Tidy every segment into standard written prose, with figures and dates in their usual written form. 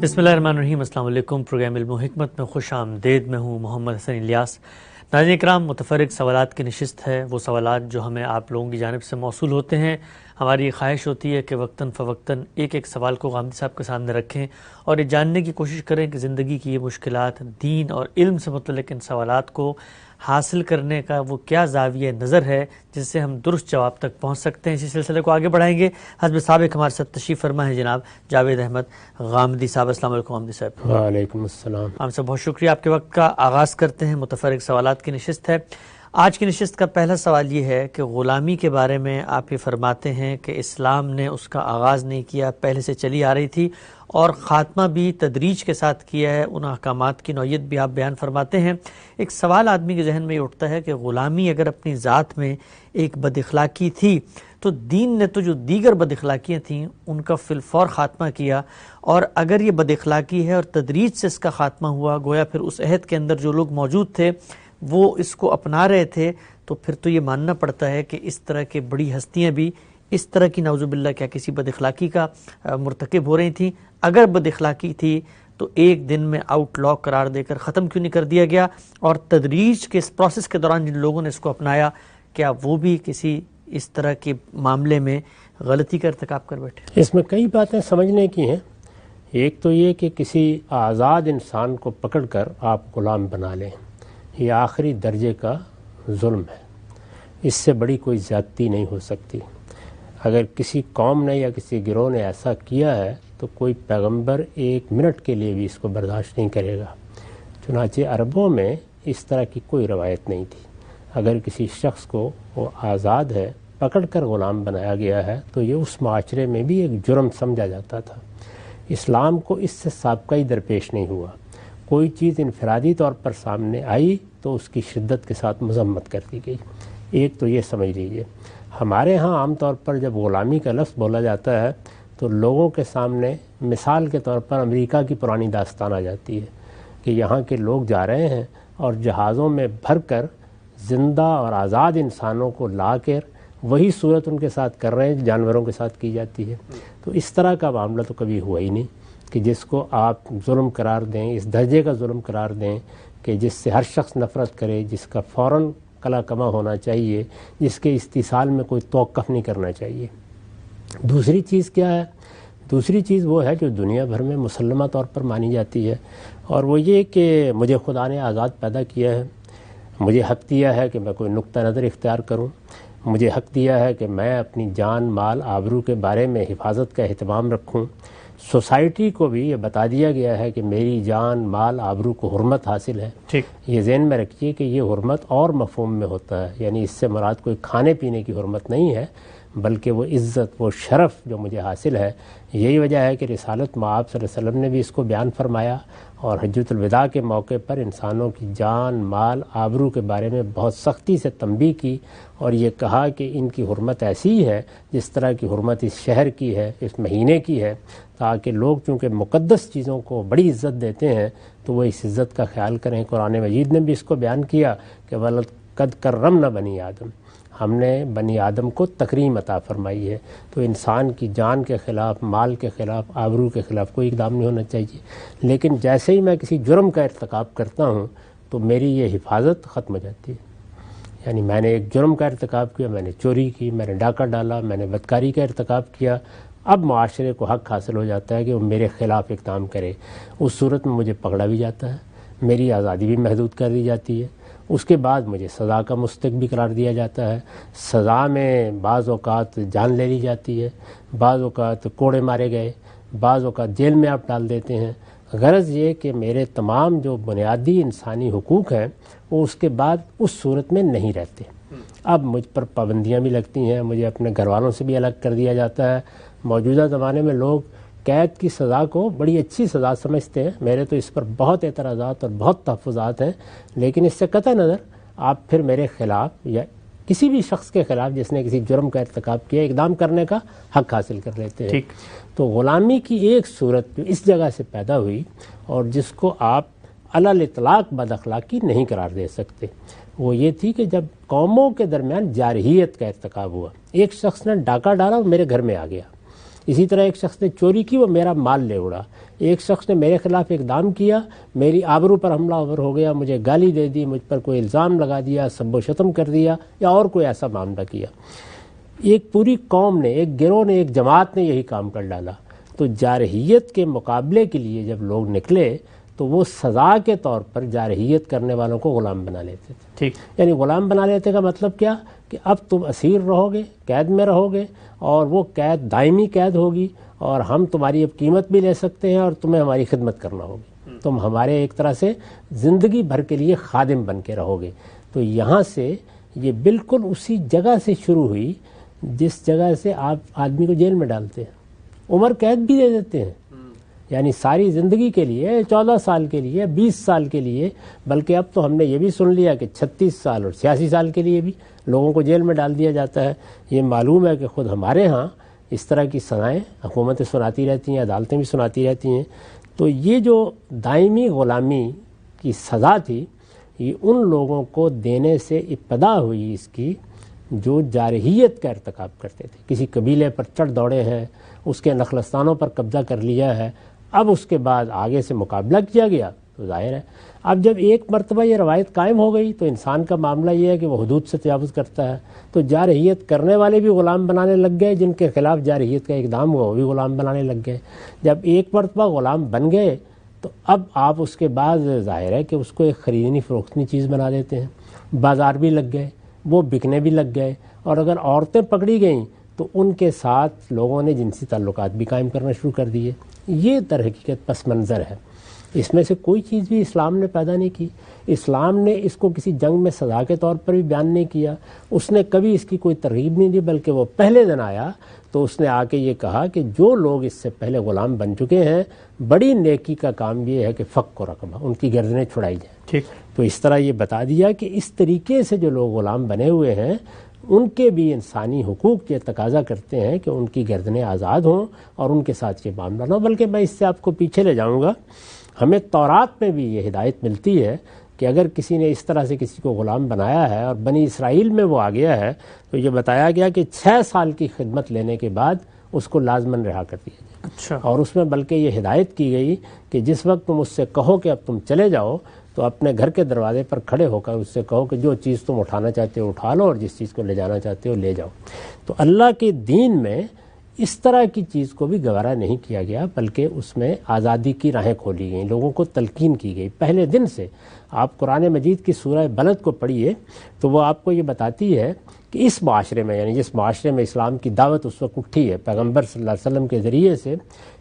بسم اللہ الرحمن الرحیم۔ السلام علیکم۔ پروگرام علم و حکمت میں خوش آمدید۔ میں ہوں محمد حسن الیاس۔ ناظرین اکرام، متفرق سوالات کی نشست ہے۔ وہ سوالات جو ہمیں آپ لوگوں کی جانب سے موصول ہوتے ہیں، ہماری یہ خواہش ہوتی ہے کہ وقتاً فوقتاً ایک ایک سوال کو غامدی صاحب کے سامنے رکھیں اور یہ جاننے کی کوشش کریں کہ زندگی کی یہ مشکلات، دین اور علم سے متعلق ان سوالات کو حاصل کرنے کا وہ کیا زاویہ نظر ہے جس سے ہم درست جواب تک پہنچ سکتے ہیں۔ اسی سلسلے کو آگے بڑھائیں گے۔ حسب سابق ہمارے ساتھ تشریف فرما ہے جناب جاوید احمد غامدی صاحب۔ السلام علیکم غامدی صاحب۔ وعلیکم السلام۔ ہم سب بہت شکریہ آپ کے وقت کا۔ آغاز کرتے ہیں، متفرق سوالات کی نشست ہے۔ آج کی نشست کا پہلا سوال یہ ہے کہ غلامی کے بارے میں آپ یہ فرماتے ہیں کہ اسلام نے اس کا آغاز نہیں کیا، پہلے سے چلی آ رہی تھی اور خاتمہ بھی تدریج کے ساتھ کیا ہے۔ ان احکامات کی نوعیت بھی آپ بیان فرماتے ہیں۔ ایک سوال آدمی کے ذہن میں یہ اٹھتا ہے کہ غلامی اگر اپنی ذات میں ایک بد اخلاقی تھی تو دین نے تو جو دیگر بد اخلاقیاں تھیں ان کا فی الفور خاتمہ کیا، اور اگر یہ بد اخلاقی ہے اور تدریج سے اس کا خاتمہ ہوا، گویا پھر اس عہد کے اندر جو لوگ موجود تھے وہ اس کو اپنا رہے تھے، تو پھر تو یہ ماننا پڑتا ہے کہ اس طرح کے بڑی ہستیاں بھی اس طرح کی نعوذ باللہ کیا کسی بد اخلاقی کا مرتکب ہو رہی تھیں۔ اگر بد اخلاقی تھی تو ایک دن میں آؤٹ لا قرار دے کر ختم کیوں نہیں کر دیا گیا، اور تدریج کے اس پروسیس کے دوران جن لوگوں نے اس کو اپنایا کیا وہ بھی کسی اس طرح کے معاملے میں غلطی کا ارتکاب کر بیٹھے؟ اس میں کئی باتیں سمجھنے کی ہیں۔ ایک تو یہ کہ کسی آزاد انسان کو پکڑ کر آپ غلام بنا لیں، یہ آخری درجے کا ظلم ہے۔ اس سے بڑی کوئی زیادتی نہیں ہو سکتی۔ اگر کسی قوم نے یا کسی گروہ نے ایسا کیا ہے تو کوئی پیغمبر ایک منٹ کے لیے بھی اس کو برداشت نہیں کرے گا۔ چنانچہ عربوں میں اس طرح کی کوئی روایت نہیں تھی۔ اگر کسی شخص کو وہ آزاد ہے پکڑ کر غلام بنایا گیا ہے تو یہ اس معاشرے میں بھی ایک جرم سمجھا جاتا تھا۔ اسلام کو اس سے سابقہ درپیش نہیں ہوا۔ کوئی چیز انفرادی طور پر سامنے آئی تو اس کی شدت کے ساتھ مذمت کر دی گئی۔ ایک تو یہ سمجھ لیجئے، ہمارے ہاں عام طور پر جب غلامی کا لفظ بولا جاتا ہے تو لوگوں کے سامنے مثال کے طور پر امریکہ کی پرانی داستان آ جاتی ہے کہ یہاں کے لوگ جا رہے ہیں اور جہازوں میں بھر کر زندہ اور آزاد انسانوں کو لا کر وہی صورت ان کے ساتھ کر رہے ہیں جانوروں کے ساتھ کی جاتی ہے۔ تو اس طرح کا معاملہ تو کبھی ہوا ہی نہیں کہ جس کو آپ ظلم قرار دیں، اس درجے کا ظلم قرار دیں کہ جس سے ہر شخص نفرت کرے، جس کا فوراً کلا کما ہونا چاہیے، جس کے استحصال میں کوئی توقف نہیں کرنا چاہیے۔ دوسری چیز کیا ہے؟ دوسری چیز وہ ہے جو دنیا بھر میں مسلمہ طور پر مانی جاتی ہے، اور وہ یہ کہ مجھے خدا نے آزاد پیدا کیا ہے، مجھے حق دیا ہے کہ میں کوئی نقطہ نظر اختیار کروں، مجھے حق دیا ہے کہ میں اپنی جان مال آبرو کے بارے میں حفاظت کا اہتمام رکھوں۔ سوسائٹی کو بھی یہ بتا دیا گیا ہے کہ میری جان مال آبرو کو حرمت حاصل ہے۔ ٹھیک، یہ ذہن میں رکھیے کہ یہ حرمت اور مفہوم میں ہوتا ہے، یعنی اس سے مراد کوئی کھانے پینے کی حرمت نہیں ہے، بلکہ وہ عزت، وہ شرف جو مجھے حاصل ہے۔ یہی وجہ ہے کہ رسالت مآب صلی اللہ علیہ وسلم نے بھی اس کو بیان فرمایا، اور حجۃ الوداع کے موقع پر انسانوں کی جان مال آبرو کے بارے میں بہت سختی سے تنبیہ کی، اور یہ کہا کہ ان کی حرمت ایسی ہے جس طرح کی حرمت اس شہر کی ہے، اس مہینے کی ہے، تاکہ لوگ چونکہ مقدس چیزوں کو بڑی عزت دیتے ہیں تو وہ اس عزت کا خیال کریں۔ قرآن مجید نے بھی اس کو بیان کیا کہ وَلَقَدْ كَرَّمْنَا بَنِي آدم، ہم نے بنی آدم کو تکریم عطا فرمائی ہے۔ تو انسان کی جان کے خلاف، مال کے خلاف، آبرو کے خلاف کوئی اقدام نہیں ہونا چاہیے۔ لیکن جیسے ہی میں کسی جرم کا ارتکاب کرتا ہوں تو میری یہ حفاظت ختم ہو جاتی ہے۔ یعنی میں نے ایک جرم کا ارتکاب کیا، میں نے چوری کی، میں نے ڈاکہ ڈالا، میں نے بدکاری کا ارتکاب کیا، اب معاشرے کو حق حاصل ہو جاتا ہے کہ وہ میرے خلاف اقدام کرے۔ اس صورت میں مجھے پکڑا بھی جاتا ہے، میری آزادی بھی محدود کر دی جاتی ہے، اس کے بعد مجھے سزا کا مستحق بھی قرار دیا جاتا ہے۔ سزا میں بعض اوقات جان لے لی جاتی ہے، بعض اوقات کوڑے مارے گئے، بعض اوقات جیل میں آپ ڈال دیتے ہیں۔ غرض یہ کہ میرے تمام جو بنیادی انسانی حقوق ہیں وہ اس کے بعد اس صورت میں نہیں رہتے۔ اب مجھ پر پابندیاں بھی لگتی ہیں، مجھے اپنے گھر والوں سے بھی الگ کر دیا جاتا ہے۔ موجودہ زمانے میں لوگ قید کی سزا کو بڑی اچھی سزا سمجھتے ہیں، میرے تو اس پر بہت اعتراضات اور بہت تحفظات ہیں، لیکن اس سے قطع نظر آپ پھر میرے خلاف یا کسی بھی شخص کے خلاف جس نے کسی جرم کا ارتکاب کیا اقدام کرنے کا حق حاصل کر لیتے ہیں۔ تو غلامی کی ایک صورت جو اس جگہ سے پیدا ہوئی اور جس کو آپ علی الاطلاق بد اخلاقی نہیں قرار دے سکتے، وہ یہ تھی کہ جب قوموں کے درمیان جارحیت کا ارتکاب ہوا، ایک شخص نے ڈاکہ ڈالا اور میرے گھر میں آ گیا، اسی طرح ایک شخص نے چوری کی، وہ میرا مال لے اڑا. ایک شخص نے میرے خلاف اقدام کیا، میری آبرو پر حملہ آور ہو گیا، مجھے گالی دے دی، مجھ پر کوئی الزام لگا دیا، سب و شتم کر دیا، یا اور کوئی ایسا معاملہ کیا. ایک پوری قوم نے، ایک گروہ نے، ایک جماعت نے یہی کام کر ڈالا. تو جارحیت کے مقابلے کے لیے جب لوگ نکلے تو وہ سزا کے طور پر جارحیت کرنے والوں کو غلام بنا لیتے تھے. ٹھیک، یعنی غلام بنا لیتے کا مطلب کیا کہ اب تم اسیر رہو گے، قید میں رہو گے، اور وہ قید دائمی قید ہوگی، اور ہم تمہاری اب قیمت بھی لے سکتے ہیں اور تمہیں ہماری خدمت کرنا ہوگی. تم ہمارے ایک طرح سے زندگی بھر کے لیے خادم بن کے رہو گے. تو یہاں سے یہ بالکل اسی جگہ سے شروع ہوئی جس جگہ سے آپ آدمی کو جیل میں ڈالتے ہیں، عمر قید بھی دے دیتے ہیں. یعنی ساری زندگی کے لیے، 14 سال کے لیے، 20 سال کے لیے، بلکہ اب تو ہم نے یہ بھی سن لیا کہ 36 سال اور 86 سال کے لیے بھی لوگوں کو جیل میں ڈال دیا جاتا ہے. یہ معلوم ہے کہ خود ہمارے ہاں اس طرح کی سزائیں حکومتیں سناتی رہتی ہیں، عدالتیں بھی سناتی رہتی ہیں. تو یہ جو دائمی غلامی کی سزا تھی، یہ ان لوگوں کو دینے سے ابتدا ہوئی اس کی جو جارحیت کا ارتکاب کرتے تھے. کسی قبیلے پر چڑھ دوڑے ہیں، اس کے نخلستانوں پر قبضہ کر لیا ہے، اب اس کے بعد آگے سے مقابلہ کیا گیا تو ظاہر ہے اب جب ایک مرتبہ یہ روایت قائم ہو گئی تو انسان کا معاملہ یہ ہے کہ وہ حدود سے تجاوز کرتا ہے. تو جارحیت کرنے والے بھی غلام بنانے لگ گئے، جن کے خلاف جارحیت کا اقدام ہوا وہ بھی غلام بنانے لگ گئے. جب ایک مرتبہ غلام بن گئے تو اب آپ اس کے بعد ظاہر ہے کہ اس کو ایک خریدنی فروختنی چیز بنا دیتے ہیں. بازار بھی لگ گئے، وہ بکنے بھی لگ گئے، اور اگر عورتیں پکڑی گئیں تو ان کے ساتھ لوگوں نے جنسی تعلقات بھی قائم کرنا شروع کر دیے. یہ در حقیقت پس منظر ہے. اس میں سے کوئی چیز بھی اسلام نے پیدا نہیں کی. اسلام نے اس کو کسی جنگ میں سزا کے طور پر بھی بیان نہیں کیا. اس نے کبھی اس کی کوئی ترغیب نہیں دی، بلکہ وہ پہلے دن آیا تو اس نے آ کے یہ کہا کہ جو لوگ اس سے پہلے غلام بن چکے ہیں، بڑی نیکی کا کام یہ ہے کہ فک و رقبہ، ان کی گردنیں چھڑائی جائیں. ٹھیک. تو اس طرح یہ بتا دیا کہ اس طریقے سے جو لوگ غلام بنے ہوئے ہیں ان کے بھی انسانی حقوق یہ تقاضا کرتے ہیں کہ ان کی گردنیں آزاد ہوں اور ان کے ساتھ یہ معاملہ نہ ہو. بلکہ میں اس سے آپ کو پیچھے لے جاؤں گا، ہمیں تورات میں بھی یہ ہدایت ملتی ہے کہ اگر کسی نے اس طرح سے کسی کو غلام بنایا ہے اور بنی اسرائیل میں وہ آ گیا ہے تو یہ بتایا گیا کہ 6 سال کی خدمت لینے کے بعد اس کو لازماً رہا کر دیا جائے. اچھا. اور اس میں بلکہ یہ ہدایت کی گئی کہ جس وقت تم اس سے کہو کہ اب تم چلے جاؤ تو اپنے گھر کے دروازے پر کھڑے ہو کر اس سے کہو کہ جو چیز تم اٹھانا چاہتے ہو اٹھا لو اور جس چیز کو لے جانا چاہتے ہو لے جاؤ. تو اللہ کے دین میں اس طرح کی چیز کو بھی گوارا نہیں کیا گیا، بلکہ اس میں آزادی کی راہیں کھولی گئیں، لوگوں کو تلقین کی گئی. پہلے دن سے آپ قرآن مجید کی سورہ بلد کو پڑھیے تو وہ آپ کو یہ بتاتی ہے کہ اس معاشرے میں، یعنی جس معاشرے میں اسلام کی دعوت اس وقت اٹھی ہے پیغمبر صلی اللہ علیہ وسلم کے ذریعے سے،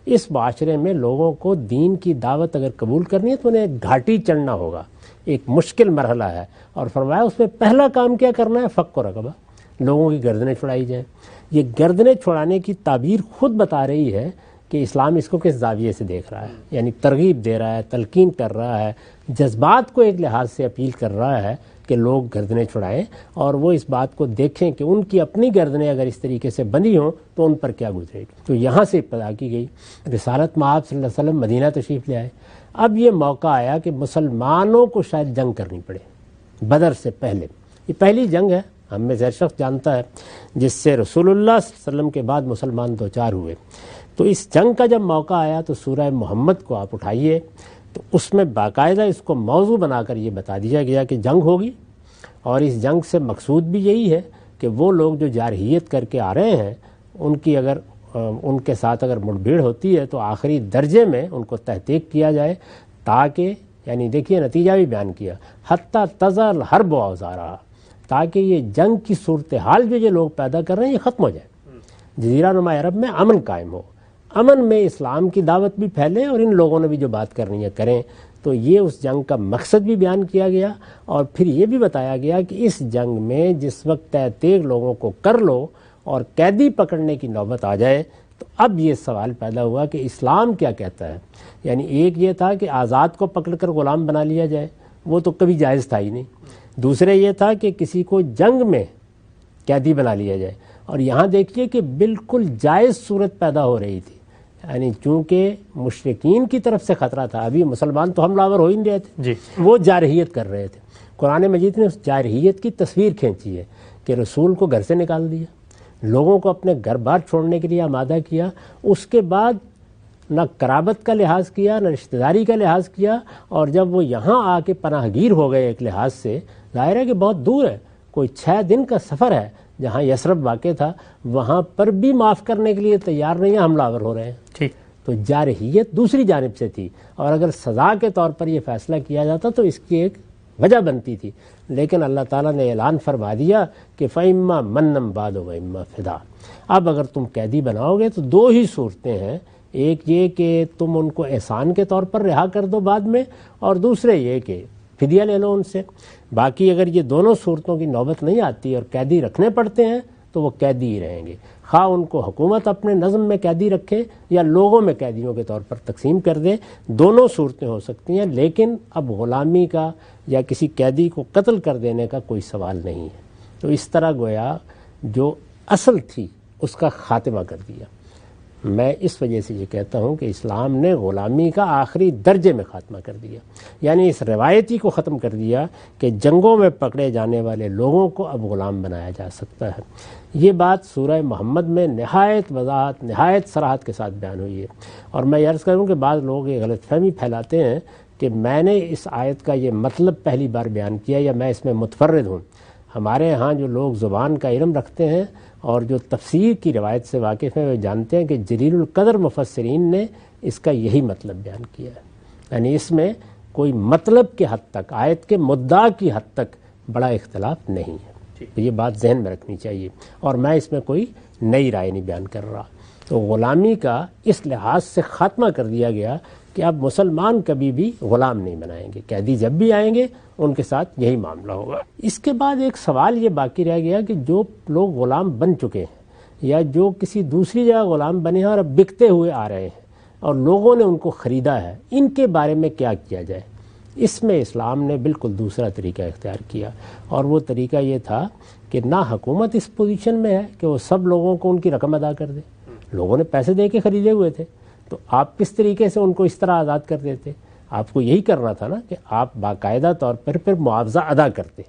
اس معاشرے میں لوگوں کو دین کی دعوت اگر قبول کرنی ہے تو انہیں ایک گھاٹی چڑھنا ہوگا، ایک مشکل مرحلہ ہے. اور فرمایا اس میں پہلا کام کیا کرنا ہے؟ فک و رقبہ، لوگوں کی گردنیں چھڑائی جائیں. یہ گردنیں چھڑانے کی تعبیر خود بتا رہی ہے کہ اسلام اس کو کس زاویے سے دیکھ رہا ہے. یعنی ترغیب دے رہا ہے، تلقین کر رہا ہے، جذبات کو ایک لحاظ سے اپیل کر رہا ہے کہ لوگ گردنیں چھڑائیں اور وہ اس بات کو دیکھیں کہ ان کی اپنی گردنیں اگر اس طریقے سے بندھی ہوں تو ان پر کیا گزرے گی. تو یہاں سے ابتدا کی گئی. رسالت مآب صلی اللہ علیہ وسلم مدینہ تشریف لے آئے. اب یہ موقع آیا کہ مسلمانوں کو شاید جنگ کرنی پڑے. بدر سے پہلے یہ پہلی جنگ ہے، ہم میں سے شخص جانتا ہے، جس سے رسول اللہ صلی اللہ علیہ وسلم کے بعد مسلمان دو چار ہوئے. تو اس جنگ کا جب موقع آیا تو سورہ محمد کو آپ اٹھائیے تو اس میں باقاعدہ اس کو موضوع بنا کر یہ بتا دیا گیا کہ جنگ ہوگی، اور اس جنگ سے مقصود بھی یہی ہے کہ وہ لوگ جو جارحیت کر کے آ رہے ہیں ان کے ساتھ اگر مڑبھیڑ ہوتی ہے تو آخری درجے میں ان کو تحقیق کیا جائے، تاکہ یعنی دیکھیے نتیجہ بھی بیان کیا، حتی تضع الحرب اوزارہا، تاکہ یہ جنگ کی صورتحال جو یہ لوگ پیدا کر رہے ہیں یہ ختم ہو جائے، جزیرہ نما عرب میں امن قائم ہو، امن میں اسلام کی دعوت بھی پھیلے اور ان لوگوں نے بھی جو بات کرنی ہے کریں. تو یہ اس جنگ کا مقصد بھی بیان کیا گیا، اور پھر یہ بھی بتایا گیا کہ اس جنگ میں جس وقت تیگ لوگوں کو کر لو اور قیدی پکڑنے کی نوبت آ جائے تو اب یہ سوال پیدا ہوا کہ اسلام کیا کہتا ہے. یعنی ایک یہ تھا کہ آزاد کو پکڑ کر غلام بنا لیا جائے، وہ تو کبھی جائز تھا ہی نہیں. دوسرے یہ تھا کہ کسی کو جنگ میں قیدی بنا لیا جائے، اور یہاں دیکھیے کہ بالکل جائز صورت پیدا ہو رہی تھی. یعنی چونکہ مشرکین کی طرف سے خطرہ تھا، ابھی مسلمان تو حملہ آور ہو ہی نہیں رہے تھے، وہ جارحیت کر رہے تھے. قرآن مجید نے اس جارحیت کی تصویر کھینچی ہے کہ رسول کو گھر سے نکال دیا، لوگوں کو اپنے گھر بار چھوڑنے کے لیے آمادہ کیا. اس کے بعد نہ قرابت کا لحاظ کیا، نہ رشتہ داری کا لحاظ کیا، اور جب وہ یہاں آ کے پناہ گیر ہو گئے ایک لحاظ سے، ظاہر ہے کہ بہت دور ہے، کوئی 6 دن کا سفر ہے جہاں یثرب واقع تھا، وہاں پر بھی معاف کرنے کے لیے تیار نہیں ہیں، حملہ آور ہو رہے ہیں. ٹھیک. تو جارحیت دوسری جانب سے تھی، اور اگر سزا کے طور پر یہ فیصلہ کیا جاتا تو اس کی ایک وجہ بنتی تھی، لیکن اللہ تعالیٰ نے اعلان فرما دیا کہ فَإِمَّا مَنًّا بَعْدُ وَإِمَّا فِدَاءً. اب اگر تم قیدی بناؤ گے تو 2 ہی صورتیں ہیں، ایک یہ کہ تم ان کو احسان کے طور پر رہا کر دو بعد میں، اور دوسرے یہ کہ فدیہ لے لو ان سے. باقی اگر یہ دونوں صورتوں کی نوبت نہیں آتی اور قیدی رکھنے پڑتے ہیں تو وہ قیدی ہی رہیں گے، خواہ ان کو حکومت اپنے نظم میں قیدی رکھے یا لوگوں میں قیدیوں کے طور پر تقسیم کر دے، دونوں صورتیں ہو سکتی ہیں. لیکن اب غلامی کا یا کسی قیدی کو قتل کر دینے کا کوئی سوال نہیں ہے. تو اس طرح گویا جو اصل تھی اس کا خاتمہ کر دیا. میں اس وجہ سے یہ کہتا ہوں کہ اسلام نے غلامی کا آخری درجے میں خاتمہ کر دیا، یعنی اس روایتی کو ختم کر دیا کہ جنگوں میں پکڑے جانے والے لوگوں کو اب غلام بنایا جا سکتا ہے. یہ بات سورہ محمد میں نہایت وضاحت، نہایت صراحت کے ساتھ بیان ہوئی ہے. اور میں عرض کروں کہ بعض لوگ یہ غلط فہمی پھیلاتے ہیں کہ میں نے اس آیت کا یہ مطلب پہلی بار بیان کیا یا میں اس میں متفرد ہوں. ہمارے ہاں جو لوگ زبان کا علم رکھتے ہیں اور جو تفسیر کی روایت سے واقف ہیں وہ جانتے ہیں کہ جلیل القدر مفسرین نے اس کا یہی مطلب بیان کیا ہے. یعنی اس میں کوئی مطلب کے حد تک، آیت کے مدعا کی حد تک بڑا اختلاف نہیں ہے. تو یہ بات ذہن میں رکھنی چاہیے، اور میں اس میں کوئی نئی رائے نہیں بیان کر رہا. تو غلامی کا اس لحاظ سے خاتمہ کر دیا گیا کہ اب مسلمان کبھی بھی غلام نہیں بنائیں گے، قیدی جب بھی آئیں گے ان کے ساتھ یہی معاملہ ہوگا. اس کے بعد ایک سوال یہ باقی رہ گیا کہ جو لوگ غلام بن چکے ہیں یا جو کسی دوسری جگہ غلام بنے ہیں اور اب بکتے ہوئے آ رہے ہیں اور لوگوں نے ان کو خریدا ہے، ان کے بارے میں کیا کیا جائے. اس میں اسلام نے بالکل دوسرا طریقہ اختیار کیا، اور وہ طریقہ یہ تھا کہ نہ حکومت اس پوزیشن میں ہے کہ وہ سب لوگوں کو ان کی رقم ادا کر دے. لوگوں نے پیسے دے کے خریدے ہوئے تھے، تو آپ کس طریقے سے ان کو اس طرح آزاد کر دیتے؟ آپ کو یہی کرنا تھا نا کہ آپ باقاعدہ طور پر پھر معاوضہ ادا کرتے.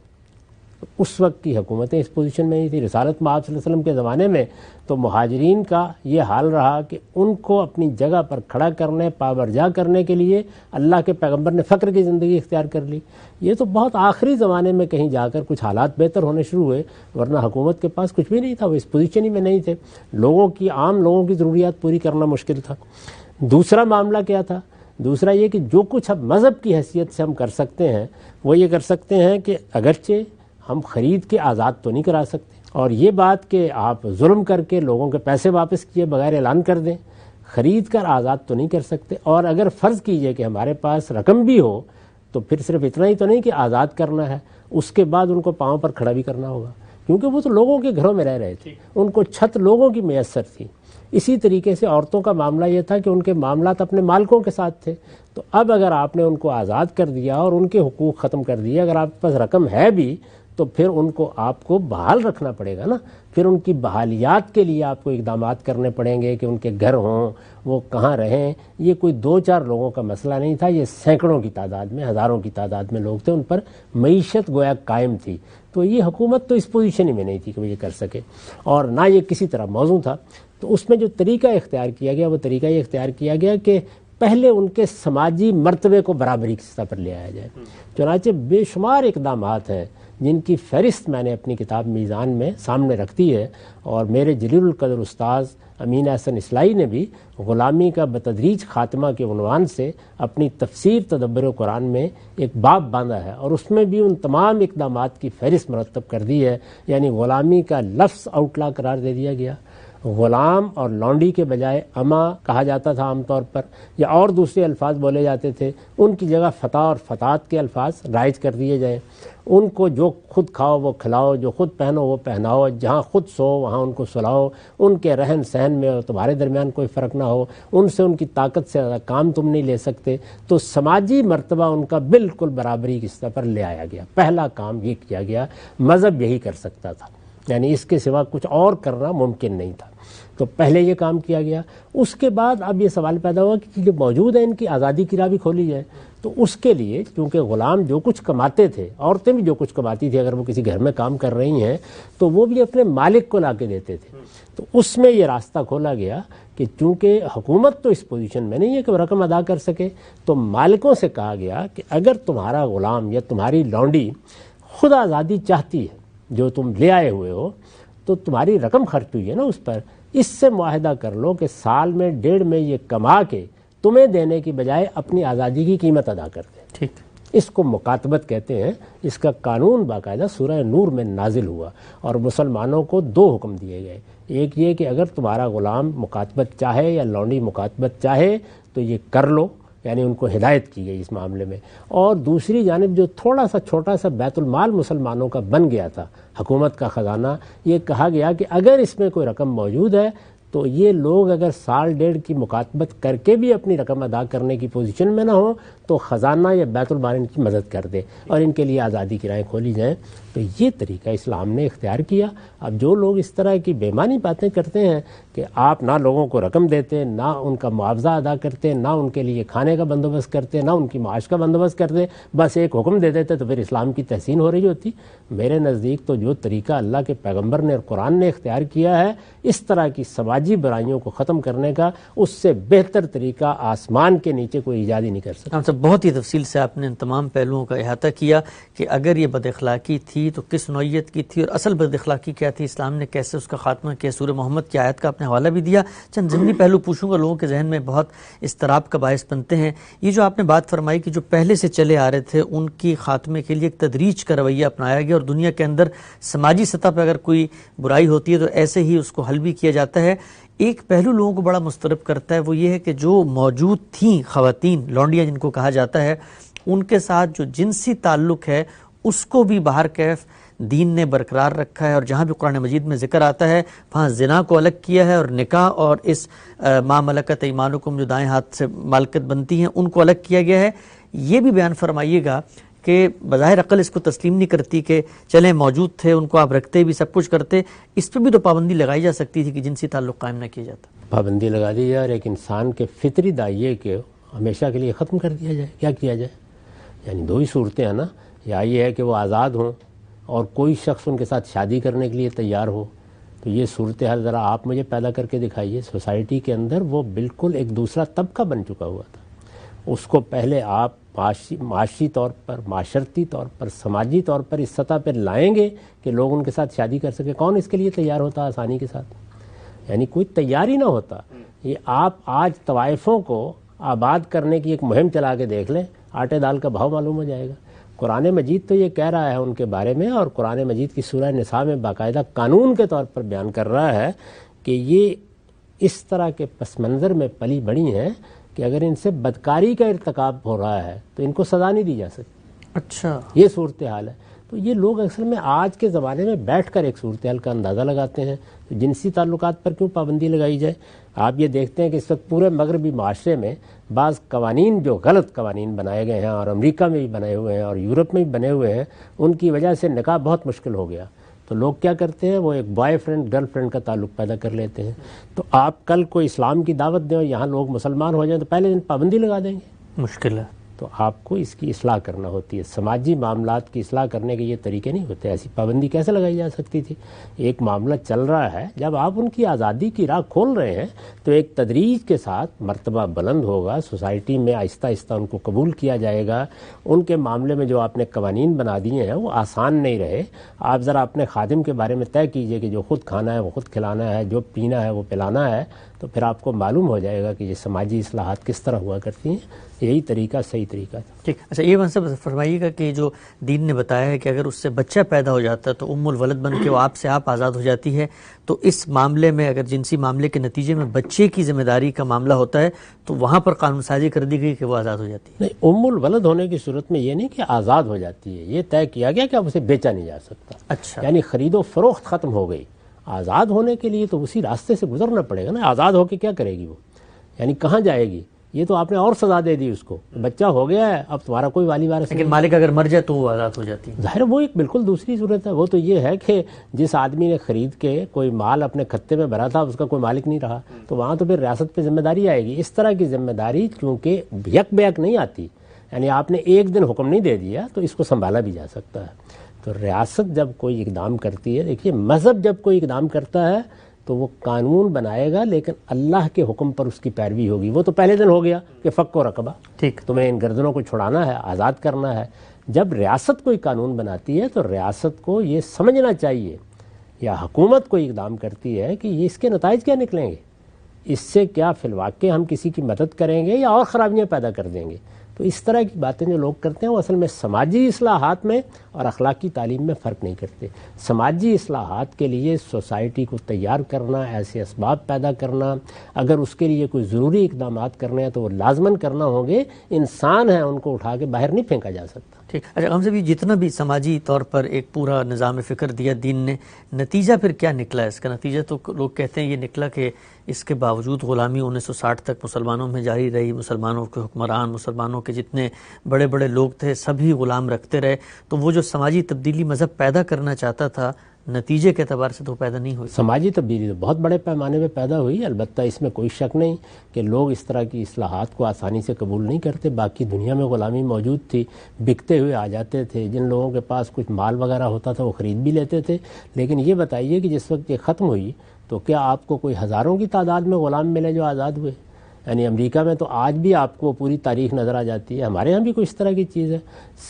اس وقت کی حکومتیں اس پوزیشن میں ہی تھی. رسالت مآب صلی اللہ علیہ وسلم کے زمانے میں تو مہاجرین کا یہ حال رہا کہ ان کو اپنی جگہ پر کھڑا کرنے، پابرجا کرنے کے لیے اللہ کے پیغمبر نے فقر کی زندگی اختیار کر لی. یہ تو بہت آخری زمانے میں کہیں جا کر کچھ حالات بہتر ہونے شروع ہوئے، ورنہ حکومت کے پاس کچھ بھی نہیں تھا، وہ اس پوزیشن ہی میں نہیں تھے. لوگوں کی، عام لوگوں کی ضروریات پوری کرنا مشکل تھا. دوسرا معاملہ کیا تھا؟ دوسرا یہ کہ جو کچھ اب مذہب کی حیثیت سے ہم کر سکتے ہیں وہ یہ کر سکتے ہیں کہ اگرچہ ہم خرید کے آزاد تو نہیں کرا سکتے، اور یہ بات کہ آپ ظلم کر کے لوگوں کے پیسے واپس کیے بغیر اعلان کر دیں، خرید کر آزاد تو نہیں کر سکتے. اور اگر فرض کیجئے کہ ہمارے پاس رقم بھی ہو تو پھر صرف اتنا ہی تو نہیں کہ آزاد کرنا ہے، اس کے بعد ان کو پاؤں پر کھڑا بھی کرنا ہوگا، کیونکہ وہ تو لوگوں کے گھروں میں رہ رہے تھے، ان کو چھت لوگوں کی میسر تھی. اسی طریقے سے عورتوں کا معاملہ یہ تھا کہ ان کے معاملات اپنے مالکوں کے ساتھ تھے. تو اب اگر آپ نے ان کو آزاد کر دیا اور ان کے حقوق ختم کر دیے، اگر آپ کے پاس رقم ہے بھی تو پھر ان کو آپ کو بحال رکھنا پڑے گا نا. پھر ان کی بحالیات کے لیے آپ کو اقدامات کرنے پڑیں گے کہ ان کے گھر ہوں، وہ کہاں رہیں. یہ کوئی 2-4 لوگوں کا مسئلہ نہیں تھا، یہ سینکڑوں کی تعداد میں، ہزاروں کی تعداد میں لوگ تھے، ان پر معیشت گویا قائم تھی. تو یہ حکومت تو اس پوزیشن ہی میں نہیں تھی کہ وہ یہ کر سکے، اور نہ یہ کسی طرح موزوں تھا. تو اس میں جو طریقہ اختیار کیا گیا وہ طریقہ یہ اختیار کیا گیا کہ پہلے ان کے سماجی مرتبے کو برابری کی سطح پر لے آیا جائے. چنانچہ بے شمار اقدامات ہیں جن کی فہرست میں نے اپنی کتاب میزان میں سامنے رکھ دی ہے، اور میرے جلیل القدر استاذ امین احسن اصلاحی نے بھی غلامی کا بتدریج خاتمہ کے عنوان سے اپنی تفسیر تدبر قرآن میں ایک باب باندھا ہے، اور اس میں بھی ان تمام اقدامات کی فہرست مرتب کر دی ہے. یعنی غلامی کا لفظ آؤٹلا قرار دے دیا گیا، غلام اور لونڈی کے بجائے اما کہا جاتا تھا عام طور پر، یا اور دوسرے الفاظ بولے جاتے تھے، ان کی جگہ فتح اور فتات کے الفاظ رائج کر دیے جائیں. ان کو جو خود کھاؤ وہ کھلاؤ، جو خود پہنو وہ پہناؤ، جہاں خود سو وہاں ان کو سلاؤ، ان کے رہن سہن میں اور تمہارے درمیان کوئی فرق نہ ہو، ان سے ان کی طاقت سے زیادہ کام تم نہیں لے سکتے. تو سماجی مرتبہ ان کا بالکل برابری کی سطح پر لے آیا گیا. پہلا کام یہ کیا گیا، مذہب یہی کر سکتا تھا. یعنی اس کے سوا کچھ اور کرنا ممکن نہیں تھا. تو پہلے یہ کام کیا گیا. اس کے بعد اب یہ سوال پیدا ہوا کہ جو موجود ہے ان کی آزادی کی راہ بھی کھولی جائے. تو اس کے لیے چونکہ غلام جو کچھ کماتے تھے، عورتیں بھی جو کچھ کماتی تھی، اگر وہ کسی گھر میں کام کر رہی ہیں تو وہ بھی اپنے مالک کو لا کے دیتے تھے. تو اس میں یہ راستہ کھولا گیا کہ چونکہ حکومت تو اس پوزیشن میں نہیں ہے کہ وہ رقم ادا کر سکے، تو مالکوں سے کہا گیا کہ اگر تمہارا غلام یا تمہاری لونڈی خود آزادی چاہتی ہے جو تم لے آئے ہوئے ہو، تو تمہاری رقم خرچ ہوئی ہے نا اس پر، اس سے معاہدہ کر لو کہ سال میں 1.5 میں یہ کما کے تمہیں دینے کی بجائے اپنی آزادی کی قیمت ادا کر دے. ٹھیک. اس کو مکاتبت کہتے ہیں. اس کا قانون باقاعدہ سورہ نور میں نازل ہوا اور مسلمانوں کو 2 حکم دیے گئے. ایک یہ کہ اگر تمہارا غلام مکاتبت چاہے یا لونڈی مکاتبت چاہے تو یہ کر لو، یعنی ان کو ہدایت کی گئی اس معاملے میں. اور دوسری جانب جو تھوڑا سا چھوٹا سا بیت المال مسلمانوں کا بن گیا تھا، حکومت کا خزانہ، یہ کہا گیا کہ اگر اس میں کوئی رقم موجود ہے تو یہ لوگ اگر 1.5 کی مکاتبت کر کے بھی اپنی رقم ادا کرنے کی پوزیشن میں نہ ہوں تو خزانہ یا بیت المال ان کی مدد کر دے اور ان کے لیے آزادی کی راہیں کھولی جائیں. تو یہ طریقہ اسلام نے اختیار کیا. اب جو لوگ اس طرح کی بےمانی باتیں کرتے ہیں کہ آپ نہ لوگوں کو رقم دیتے، نہ ان کا معاوضہ ادا کرتے، نہ ان کے لیے کھانے کا بندوبست کرتے، نہ ان کی معاش کا بندوبست کرتے، بس ایک حکم دے دیتے، تو پھر اسلام کی تحسین ہو رہی ہوتی. میرے نزدیک تو جو طریقہ اللہ کے پیغمبر نے اور قرآن نے اختیار کیا ہے اس طرح کی سماجی برائیوں کو ختم کرنے کا، اس سے بہتر طریقہ آسمان کے نیچے کوئی ایجاد ہی نہیں کر سکتا. ہم سب بہت ہی تفصیل سے آپ نے ان تمام پہلوؤں کا احاطہ کیا کہ اگر یہ بد اخلاقی تھی تو کس نوعیت کی تھی اور اصل بد اخلاقی کیا تھی، اسلام نے کیسے اس کا خاتمہ کیا. سورہ محمد کی آیت کا آپ نے حوالہ بھی دیا. چند ضمنی پہلو پوچھوں گا، لوگوں کے ذہن میں بہت اضطراب کا باعث بنتے ہیں. یہ جو آپ نے بات فرمائی کہ جو پہلے سے چلے آ رہے تھے ان کی خاتمے کے لیے ایک تدریج کا رویہ اپنایا گیا، اور دنیا کے اندر سماجی سطح پہ اگر کوئی برائی ہوتی ہے تو ایسے ہی اس کو حل بھی کیا جاتا ہے. ایک پہلو لوگوں کو بڑا مضطرب کرتا ہے، وہ یہ ہے کہ جو موجود تھیں خواتین، لونڈیاں جن کو کہا جاتا ہے، ان کے ساتھ جو جنسی تعلق ہے اس کو بھی باہر کیف دین نے برقرار رکھا ہے، اور جہاں بھی قرآن مجید میں ذکر آتا ہے وہاں زنا کو الگ کیا ہے، اور نکاح اور اس ما ملکت ایمانکم جو دائیں ہاتھ سے مالکت بنتی ہیں ان کو الگ کیا گیا ہے. یہ بھی بیان فرمائیے گا کہ بظاہر عقل اس کو تسلیم نہیں کرتی کہ چلیں موجود تھے، ان کو آپ رکھتے بھی سب کچھ کرتے، اس پہ بھی تو پابندی لگائی جا سکتی تھی کہ جنسی تعلق قائم نہ کیا جاتا. پابندی لگا دی جائے اور ایک انسان کے فطری دائیں کے ہمیشہ کے لیے ختم کر دیا جائے. کیا کیا جائے؟ یعنی 2 ہی صورتیں ہیں نا، یا یہ ہے کہ وہ آزاد ہوں اور کوئی شخص ان کے ساتھ شادی کرنے کے لیے تیار ہو. تو یہ صورتحال ذرا آپ مجھے پیدا کر کے دکھائیے. سوسائٹی کے اندر وہ بالکل ایک دوسرا طبقہ بن چکا ہوا تھا. اس کو پہلے آپ معاشی طور پر، معاشرتی طور پر، سماجی طور پر اس سطح پر لائیں گے کہ لوگ ان کے ساتھ شادی کر سکیں. کون اس کے لیے تیار ہوتا آسانی کے ساتھ؟ یعنی کوئی تیاری نہ ہوتا. یہ آپ آج طوائفوں کو آباد کرنے کی ایک مہم چلا کے دیکھ لیں، آٹے دال کا بھاؤ معلوم ہو جائے گا. قرآن مجید تو یہ کہہ رہا ہے ان کے بارے میں، اور قرآن مجید کی سورہ نساء میں باقاعدہ قانون کے طور پر بیان کر رہا ہے کہ یہ اس طرح کے پس منظر میں پلی بڑی ہیں کہ اگر ان سے بدکاری کا ارتکاب ہو رہا ہے تو ان کو سزا نہیں دی جا سکتی. اچھا، یہ صورتحال ہے. تو یہ لوگ اصل میں آج کے زمانے میں بیٹھ کر ایک صورتحال کا اندازہ لگاتے ہیں. تو جنسی تعلقات پر کیوں پابندی لگائی جائے؟ آپ یہ دیکھتے ہیں کہ اس وقت پورے مغربی معاشرے میں بعض قوانین جو غلط قوانین بنائے گئے ہیں، اور امریکہ میں بھی بنے ہوئے ہیں اور یورپ میں بھی بنے ہوئے ہیں، ان کی وجہ سے نکاح بہت مشکل ہو گیا. تو لوگ کیا کرتے ہیں، وہ ایک بوائے فرینڈ گرل فرینڈ کا تعلق پیدا کر لیتے ہیں. تو آپ کل کو اسلام کی دعوت دیں اور یہاں لوگ مسلمان ہو جائیں تو پہلے دن پابندی لگا دیں گے. مشکل ہے. تو آپ کو اس کی اصلاح کرنا ہوتی ہے. سماجی معاملات کی اصلاح کرنے کے یہ طریقے نہیں ہوتے. ایسی پابندی کیسے لگائی جا سکتی تھی؟ ایک معاملہ چل رہا ہے، جب آپ ان کی آزادی کی راہ کھول رہے ہیں تو ایک تدریج کے ساتھ مرتبہ بلند ہوگا. سوسائٹی میں آہستہ آہستہ ان کو قبول کیا جائے گا. ان کے معاملے میں جو آپ نے قوانین بنا دیے ہیں وہ آسان نہیں رہے. آپ ذرا اپنے خادم کے بارے میں طے کیجئے کہ جو خود کھانا ہے وہ خود کھلانا ہے، جو پینا ہے وہ پلانا ہے، تو پھر آپ کو معلوم ہو جائے گا کہ یہ سماجی اصلاحات کس طرح ہوا کرتی ہیں. یہی طریقہ صحیح طریقہ تھا. ٹھیک. اچھا، یہ منصب فرمائیے گا کہ جو دین نے بتایا ہے کہ اگر اس سے بچہ پیدا ہو جاتا ہے تو ام الولد بن کے وہ آپ سے آپ آزاد ہو جاتی ہے، تو اس معاملے میں اگر جنسی معاملے کے نتیجے میں بچے کی ذمہ داری کا معاملہ ہوتا ہے تو وہاں پر قانون سازی کر دی گئی کہ وہ آزاد ہو جاتی ہے. نہیں، ام الولد ہونے کی صورت میں یہ نہیں کہ آزاد ہو جاتی ہے، یہ طے کیا گیا کہ اب اسے بیچا نہیں جا سکتا. اچھا، یعنی خرید و فروخت ختم ہو گئی. آزاد ہونے کے لیے تو اسی راستے سے گزرنا پڑے گا نا. آزاد ہو کے کیا کرے گی وہ؟ یعنی کہاں جائے گی؟ یہ تو آپ نے اور سزا دے دی اس کو، بچہ ہو گیا ہے، اب تمہارا کوئی والی وارث نہیں۔ لیکن مالک اگر مر جائے تو وہ آزاد ہو جاتی ہے۔ ظاہر وہ ایک بالکل دوسری صورت ہے، وہ تو یہ ہے کہ جس آدمی نے خرید کے کوئی مال اپنے کھتے میں بھرا تھا اس کا کوئی مالک نہیں رہا، تو وہاں تو پھر ریاست پہ ذمہ داری آئے گی۔ اس طرح کی ذمہ داری چونکہ یک بے یک نہیں آتی، یعنی آپ نے ایک دن حکم نہیں دے دیا تو اس کو سنبھالا بھی جا سکتا ہے۔ تو ریاست جب کوئی اقدام کرتی ہے، دیکھیے مذہب جب کوئی اقدام کرتا ہے تو وہ قانون بنائے گا لیکن اللہ کے حکم پر اس کی پیروی ہوگی۔ وہ تو پہلے دن ہو گیا کہ فک و رقبہ، ٹھیک، تمہیں ان گردنوں کو چھڑانا ہے، آزاد کرنا ہے۔ جب ریاست کوئی قانون بناتی ہے تو ریاست کو یہ سمجھنا چاہیے، یا حکومت کوئی اقدام کرتی ہے کہ یہ اس کے نتائج کیا نکلیں گے، اس سے کیا فی الواقع ہم کسی کی مدد کریں گے یا اور خرابیاں پیدا کر دیں گے۔ تو اس طرح کی باتیں جو لوگ کرتے ہیں وہ اصل میں سماجی اصلاحات میں اور اخلاقی تعلیم میں فرق نہیں کرتے۔ سماجی اصلاحات کے لیے سوسائٹی کو تیار کرنا، ایسے اسباب پیدا کرنا، اگر اس کے لیے کوئی ضروری اقدامات کرنے ہیں تو وہ لازماً کرنا ہوں گے۔ انسان ہیں، ان کو اٹھا کے باہر نہیں پھینکا جا سکتا۔ ٹھیک۔ اچھا ہم سے بھی جتنا بھی سماجی طور پر ایک پورا نظام فکر دیا دین نے، نتیجہ پھر کیا نکلا ہے اس کا؟ نتیجہ تو لوگ کہتے ہیں یہ نکلا کہ اس کے باوجود غلامی 1960 تک مسلمانوں میں جاری رہی، مسلمانوں کے حکمران، مسلمانوں کے جتنے بڑے بڑے لوگ تھے سبھی غلام رکھتے رہے، تو وہ جو سماجی تبدیلی مذہب پیدا کرنا چاہتا تھا نتیجے کے اعتبار سے تو پیدا نہیں ہوئی۔ سماجی تبدیلی تو بہت بڑے پیمانے پہ پیدا ہوئی، البتہ اس میں کوئی شک نہیں کہ لوگ اس طرح کی اصلاحات کو آسانی سے قبول نہیں کرتے۔ باقی دنیا میں غلامی موجود تھی، بکتے ہوئے آ جاتے تھے، جن لوگوں کے پاس کچھ مال وغیرہ ہوتا تھا وہ خرید بھی لیتے تھے۔ لیکن یہ بتائیے کہ جس وقت یہ ختم ہوئی تو کیا آپ کو کوئی ہزاروں کی تعداد میں غلام ملے جو آزاد ہوئے؟ یعنی امریکہ میں تو آج بھی آپ کو پوری تاریخ نظر آ جاتی ہے، ہمارے ہاں بھی کوئی اس طرح کی چیز ہے۔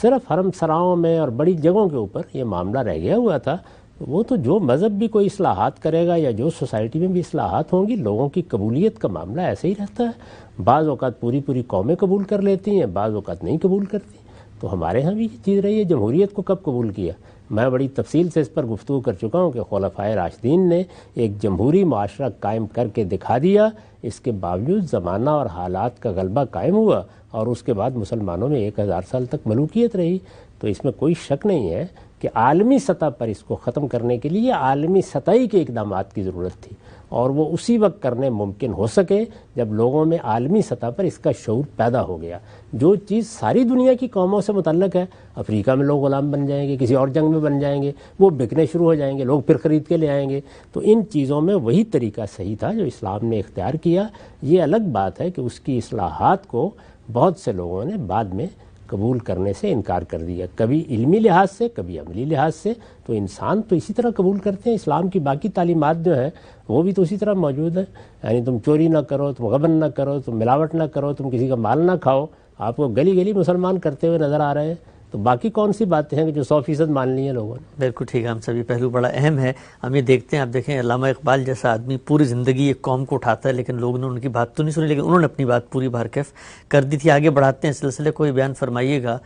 صرف حرم سراؤں میں اور بڑی جگہوں کے اوپر یہ معاملہ رہ گیا ہوا تھا۔ وہ تو جو مذہب بھی کوئی اصلاحات کرے گا یا جو سوسائٹی میں بھی اصلاحات ہوں گی، لوگوں کی قبولیت کا معاملہ ایسے ہی رہتا ہے۔ بعض اوقات پوری پوری قومیں قبول کر لیتی ہیں، بعض اوقات نہیں قبول کرتی۔ تو ہمارے ہاں بھی یہ چیز رہی ہے۔ جمہوریت کو کب قبول کیا؟ میں بڑی تفصیل سے اس پر گفتگو کر چکا ہوں کہ خلفائے راشدین نے ایک جمہوری معاشرہ قائم کر کے دکھا دیا، اس کے باوجود زمانہ اور حالات کا غلبہ قائم ہوا اور اس کے بعد مسلمانوں میں 1000 سال تک ملوکیت رہی۔ تو اس میں کوئی شک نہیں ہے کہ عالمی سطح پر اس کو ختم کرنے کے لیے عالمی سطحی کے اقدامات کی ضرورت تھی، اور وہ اسی وقت کرنے ممکن ہو سکے جب لوگوں میں عالمی سطح پر اس کا شعور پیدا ہو گیا۔ جو چیز ساری دنیا کی قوموں سے متعلق ہے، افریقہ میں لوگ غلام بن جائیں گے، کسی اور جنگ میں بن جائیں گے، وہ بکنے شروع ہو جائیں گے، لوگ پھر خرید کے لے آئیں گے۔ تو ان چیزوں میں وہی طریقہ صحیح تھا جو اسلام نے اختیار کیا۔ یہ الگ بات ہے کہ اس کی اصلاحات کو بہت سے لوگوں نے بعد میں قبول کرنے سے انکار کر دیا، کبھی علمی لحاظ سے، کبھی عملی لحاظ سے۔ تو انسان تو اسی طرح قبول کرتے ہیں، اسلام کی باقی تعلیمات جو ہیں وہ بھی تو اسی طرح موجود ہیں۔ یعنی تم چوری نہ کرو، تم غبن نہ کرو، تم ملاوٹ نہ کرو، تم کسی کا مال نہ کھاؤ۔ آپ کو گلی گلی مسلمان کرتے ہوئے نظر آ رہے ہیں، تو باقی کون سی باتیں ہیں جو 100% مان لی ہیں لوگوں نے؟ بالکل ٹھیک ہے، ہم سبھی پہلو بڑا اہم ہے۔ ہم یہ دیکھتے ہیں، آپ دیکھیں علامہ اقبال جیسا آدمی پوری زندگی ایک قوم کو اٹھاتا ہے لیکن لوگوں نے ان کی بات تو نہیں سنی، لیکن انہوں نے اپنی بات پوری بھرکیف کر دی تھی۔ آگے بڑھاتے ہیں سلسلے کو، بیان فرمائیے گا۔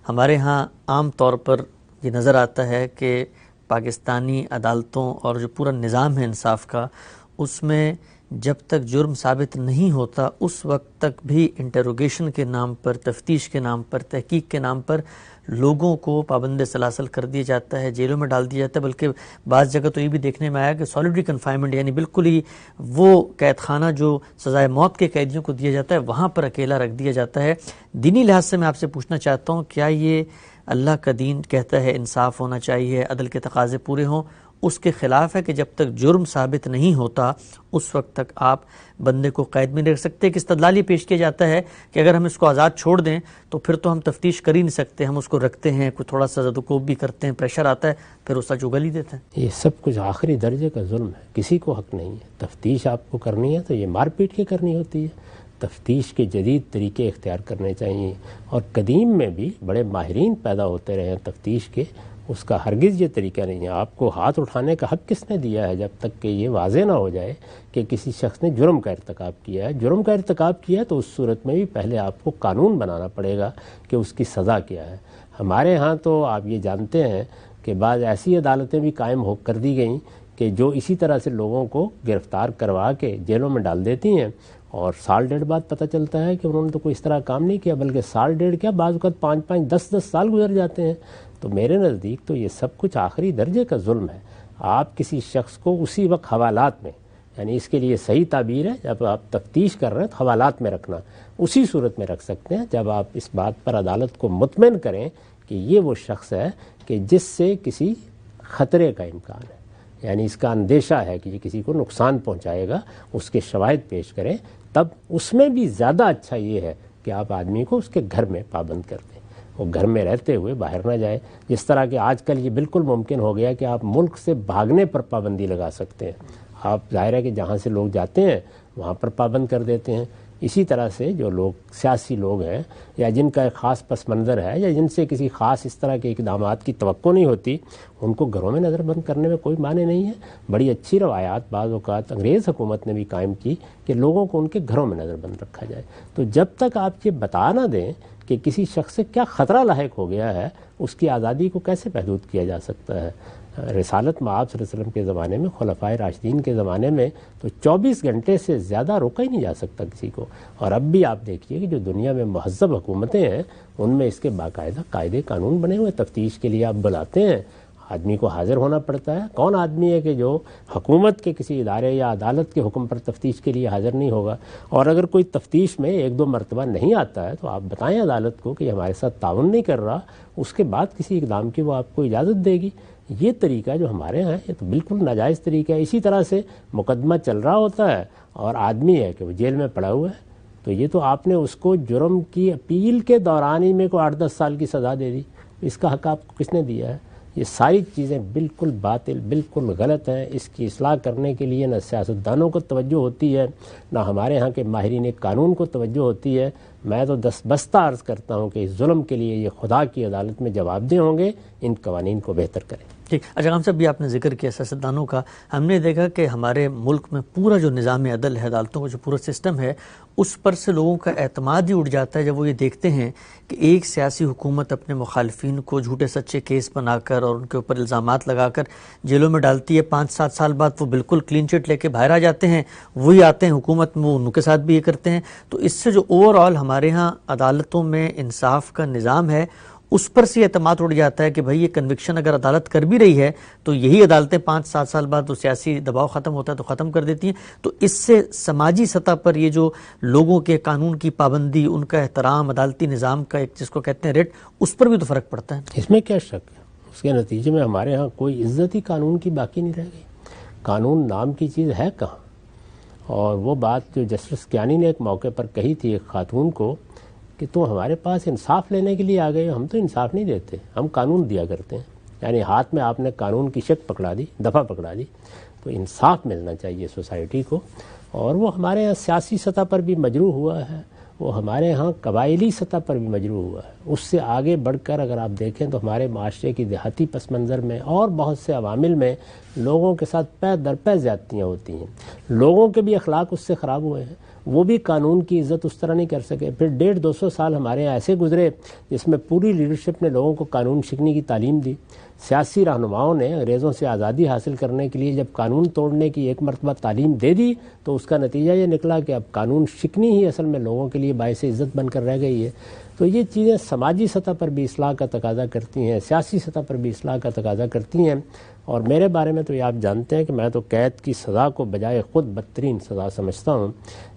ہمارے ہاں عام طور پر یہ نظر آتا ہے کہ پاکستانی عدالتوں اور جو پورا نظام ہے انصاف کا، اس میں جب تک جرم ثابت نہیں ہوتا اس وقت تک بھی انٹروگیشن کے نام پر، تفتیش کے نام پر، تحقیق کے نام پر لوگوں کو پابند سلاسل کر دیا جاتا ہے، جیلوں میں ڈال دیا جاتا ہے۔ بلکہ بعض جگہ تو یہ بھی دیکھنے میں آیا کہ سالیڈری کنفائنمنٹ، یعنی بالکل ہی وہ قید خانہ جو سزائے موت کے قیدیوں کو دیا جاتا ہے وہاں پر اکیلا رکھ دیا جاتا ہے۔ دینی لحاظ سے میں آپ سے پوچھنا چاہتا ہوں، کیا یہ اللہ کا دین کہتا ہے انصاف ہونا چاہیے، عدل کے تقاضے پورے ہوں، اس کے خلاف ہے کہ جب تک جرم ثابت نہیں ہوتا اس وقت تک آپ بندے کو قید میں نہیں رکھ سکتے؟ کہ استدلال یہ پیش کیا جاتا ہے کہ اگر ہم اس کو آزاد چھوڑ دیں تو پھر تو ہم تفتیش کر ہی نہیں سکتے، ہم اس کو رکھتے ہیں، کوئی تھوڑا سا زد و کوب بھی کرتے ہیں، پریشر آتا ہے، پھر اس کا جو گل ہی دیتے ہیں۔ یہ سب کچھ آخری درجے کا ظلم ہے، کسی کو حق نہیں ہے۔ تفتیش آپ کو کرنی ہے تو یہ مار پیٹ کے کرنی ہوتی ہے۔ تفتیش کے جدید طریقے اختیار کرنے چاہیے، اور قدیم میں بھی بڑے ماہرین پیدا ہوتے رہے ہیں تفتیش کے، اس کا ہرگز یہ طریقہ نہیں ہے۔ آپ کو ہاتھ اٹھانے کا حق کس نے دیا ہے جب تک کہ یہ واضح نہ ہو جائے کہ کسی شخص نے جرم کا ارتکاب کیا ہے؟ جرم کا ارتکاب کیا ہے تو اس صورت میں بھی پہلے آپ کو قانون بنانا پڑے گا کہ اس کی سزا کیا ہے۔ ہمارے ہاں تو آپ یہ جانتے ہیں کہ بعض ایسی عدالتیں بھی قائم ہو کر دی گئیں کہ جو اسی طرح سے لوگوں کو گرفتار کروا کے جیلوں میں ڈال دیتی ہیں، اور سال ڈیڑھ بعد پتہ چلتا ہے کہ انہوں نے تو کوئی اس طرح کام نہیں کیا، بلکہ سال ڈیڑھ کیا بعض اوقات 5-5 10 سال گزر جاتے ہیں۔ تو میرے نزدیک تو یہ سب کچھ آخری درجے کا ظلم ہے۔ آپ کسی شخص کو اسی وقت حوالات میں، یعنی اس کے لیے صحیح تعبیر ہے جب آپ تفتیش کر رہے ہیں تو حوالات میں رکھنا، اسی صورت میں رکھ سکتے ہیں جب آپ اس بات پر عدالت کو مطمئن کریں کہ یہ وہ شخص ہے کہ جس سے کسی خطرے کا امکان ہے، یعنی اس کا اندیشہ ہے کہ یہ کسی کو نقصان پہنچائے گا، اس کے شواہد پیش کریں، تب اس میں بھی زیادہ اچھا یہ ہے کہ آپ آدمی کو اس کے گھر میں پابند کر دیں، وہ گھر میں رہتے ہوئے باہر نہ جائے، جس طرح کہ آج کل یہ بالکل ممکن ہو گیا کہ آپ ملک سے بھاگنے پر پابندی لگا سکتے ہیں، آپ ظاہر ہے کہ جہاں سے لوگ جاتے ہیں وہاں پر پابند کر دیتے ہیں۔ اسی طرح سے جو لوگ سیاسی لوگ ہیں یا جن کا ایک خاص پس منظر ہے یا جن سے کسی خاص اس طرح کے اقدامات کی توقع نہیں ہوتی، ان کو گھروں میں نظر بند کرنے میں کوئی معنی نہیں ہے۔ بڑی اچھی روایات بعض اوقات انگریز حکومت نے بھی قائم کی کہ لوگوں کو ان کے گھروں میں نظر بند رکھا جائے۔ تو جب تک آپ یہ بتا نہ دیں کہ کسی شخص سے کیا خطرہ لاحق ہو گیا ہے، اس کی آزادی کو کیسے محدود کیا جا سکتا ہے؟ رسالت مآب صلی اللہ علیہ وسلم کے زمانے میں، خلفائے راشدین کے زمانے میں تو 24 گھنٹے سے زیادہ روکا ہی نہیں جا سکتا کسی کو، اور اب بھی آپ دیکھیے کہ جو دنیا میں مہذب حکومتیں ہیں ان میں اس کے باقاعدہ قاعدے قانون بنے ہوئے، تفتیش کے لیے آپ بلاتے ہیں، آدمی کو حاضر ہونا پڑتا ہے۔ کون آدمی ہے کہ جو حکومت کے کسی ادارے یا عدالت کے حکم پر تفتیش کے لیے حاضر نہیں ہوگا؟ اور اگر کوئی تفتیش میں 1-2 مرتبہ نہیں آتا ہے تو آپ بتائیں عدالت کو کہ یہ ہمارے ساتھ تعاون نہیں کر رہا، اس کے بعد کسی اقدام کی وہ آپ کو اجازت دے گی۔ یہ طریقہ جو ہمارے ہیں یہ تو بالکل ناجائز طریقہ ہے۔ اسی طرح سے مقدمہ چل رہا ہوتا ہے اور آدمی ہے کہ وہ جیل میں پڑا ہوا ہے، تو یہ تو آپ نے اس کو جرم کی اپیل کے دوران ہی میں کو 8-10 سال کی سزا دے دی، اس کا حق آپ کو کس نے دیا ہے؟ یہ ساری چیزیں بالکل باطل، بالکل غلط ہیں۔ اس کی اصلاح کرنے کے لیے نہ سیاستدانوں کو توجہ ہوتی ہے، نہ ہمارے ہاں کے ماہرین قانون کو توجہ ہوتی ہے۔ میں تو دستبستہ عرض کرتا ہوں کہ اس ظلم کے لیے یہ خدا کی عدالت میں جواب دہ ہوں گے، ان قوانین کو بہتر کریں۔ ٹھیک، اچھا خان صاحب، بھی آپ نے ذکر کیا سیاستدانوں کا، ہم نے دیکھا کہ ہمارے ملک میں پورا جو نظام عدل ہے، عدالتوں کا جو پورا سسٹم ہے، اس پر سے لوگوں کا اعتماد ہی اٹھ جاتا ہے جب وہ یہ دیکھتے ہیں کہ ایک سیاسی حکومت اپنے مخالفین کو جھوٹے سچے کیس بنا کر اور ان کے اوپر الزامات لگا کر جیلوں میں ڈالتی ہے، 5-7 سال بعد وہ بالکل کلین چٹ لے کے باہر آ جاتے ہیں، وہی آتے ہیں حکومت میں، وہ ان کے ساتھ بھی یہ کرتے ہیں۔ تو اس سے جو اوور آل ہمارے ہاں عدالتوں میں انصاف کا نظام ہے، اس پر سے اعتماد اٹھ جاتا ہے کہ بھئی یہ کنوکشن اگر عدالت کر بھی رہی ہے تو یہی عدالتیں 5-7 سال بعد وہ سیاسی دباؤ ختم ہوتا ہے تو ختم کر دیتی ہیں۔ تو اس سے سماجی سطح پر یہ جو لوگوں کے قانون کی پابندی، ان کا احترام، عدالتی نظام کا ایک جس کو کہتے ہیں ریٹ، اس پر بھی تو فرق پڑتا ہے۔ اس میں کیا شک ہے؟ اس کے نتیجے میں ہمارے ہاں کوئی عزت ہی قانون کی باقی نہیں رہ گئی۔ قانون نام کی چیز ہے کہاں؟ اور وہ بات جو جسٹس کیانی نے ایک موقع پر کہی تھی ایک خاتون کو کہ تم ہمارے پاس انصاف لینے کے لیے آ گئے ہو، ہم تو انصاف نہیں دیتے، ہم قانون دیا کرتے ہیں۔ یعنی ہاتھ میں آپ نے قانون کی شک پکڑا دی، دفعہ پکڑا دی، تو انصاف ملنا چاہیے سوسائٹی کو۔ اور وہ ہمارے ہاں سیاسی سطح پر بھی مجروح ہوا ہے، وہ ہمارے ہاں قبائلی سطح پر بھی مجروح ہوا ہے۔ اس سے آگے بڑھ کر اگر آپ دیکھیں تو ہمارے معاشرے کی دیہاتی پس منظر میں اور بہت سے عوامل میں لوگوں کے ساتھ پے در پے زیادتیاں ہوتی ہیں، لوگوں کے بھی اخلاق اس سے خراب ہوئے ہیں، وہ بھی قانون کی عزت اس طرح نہیں کر سکے۔ پھر 150-200 سال ہمارے یہاں ایسے گزرے جس میں پوری لیڈرشپ نے لوگوں کو قانون سیکھنے کی تعلیم دی۔ سیاسی رہنماؤں نے انگریزوں سے آزادی حاصل کرنے کے لیے جب قانون توڑنے کی ایک مرتبہ تعلیم دے دی تو اس کا نتیجہ یہ نکلا کہ اب قانون شکنی ہی اصل میں لوگوں کے لیے باعث عزت بن کر رہ گئی ہے۔ تو یہ چیزیں سماجی سطح پر بھی اصلاح کا تقاضا کرتی ہیں، سیاسی سطح پر بھی اصلاح کا تقاضا کرتی ہیں۔ اور میرے بارے میں تو یہ آپ جانتے ہیں کہ میں تو قید کی سزا کو بجائے خود بدترین سزا سمجھتا ہوں۔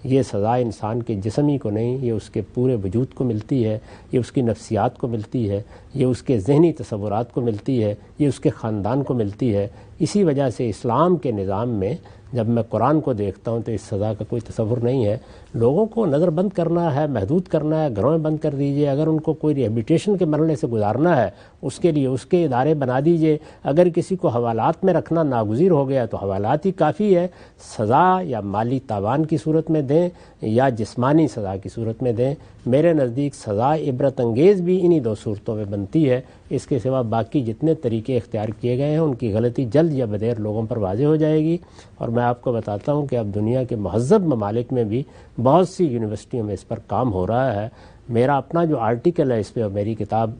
یہ سزا انسان کے جسمی کو نہیں، یہ اس کے پورے وجود کو ملتی ہے، یہ اس کی نفسیات کو ملتی ہے، یہ اس کے ذہنی تصورات کو ملتی ہے، یہ اس کے خاندان کو ملتی ہے۔ اسی وجہ سے اسلام کے نظام میں جب میں قرآن کو دیکھتا ہوں تو اس سزا کا کوئی تصور نہیں ہے۔ لوگوں کو نظر بند کرنا ہے، محدود کرنا ہے، گھروں میں بند کر دیجئے۔ اگر ان کو کوئی ریہیبلیٹیشن کے مرحلے سے گزارنا ہے اس کے لیے اس کے ادارے بنا دیجئے۔ اگر کسی کو حوالات میں رکھنا ناگزیر ہو گیا تو حوالات ہی کافی ہے۔ سزا یا مالی تاوان کی صورت میں دیں یا جسمانی سزا کی صورت میں دیں۔ میرے نزدیک سزا عبرت انگیز بھی انہی 2 صورتوں میں بنتی ہے۔ اس کے سوا باقی جتنے طریقے اختیار کیے گئے ہیں ان کی غلطی جلد یا بدیر لوگوں پر واضح ہو جائے گی۔ اور میں آپ کو بتاتا ہوں کہ اب دنیا کے مہذب ممالک میں بھی بہت سی یونیورسٹیوں میں اس پر کام ہو رہا ہے۔ میرا اپنا جو آرٹیکل ہے اس پہ میری کتاب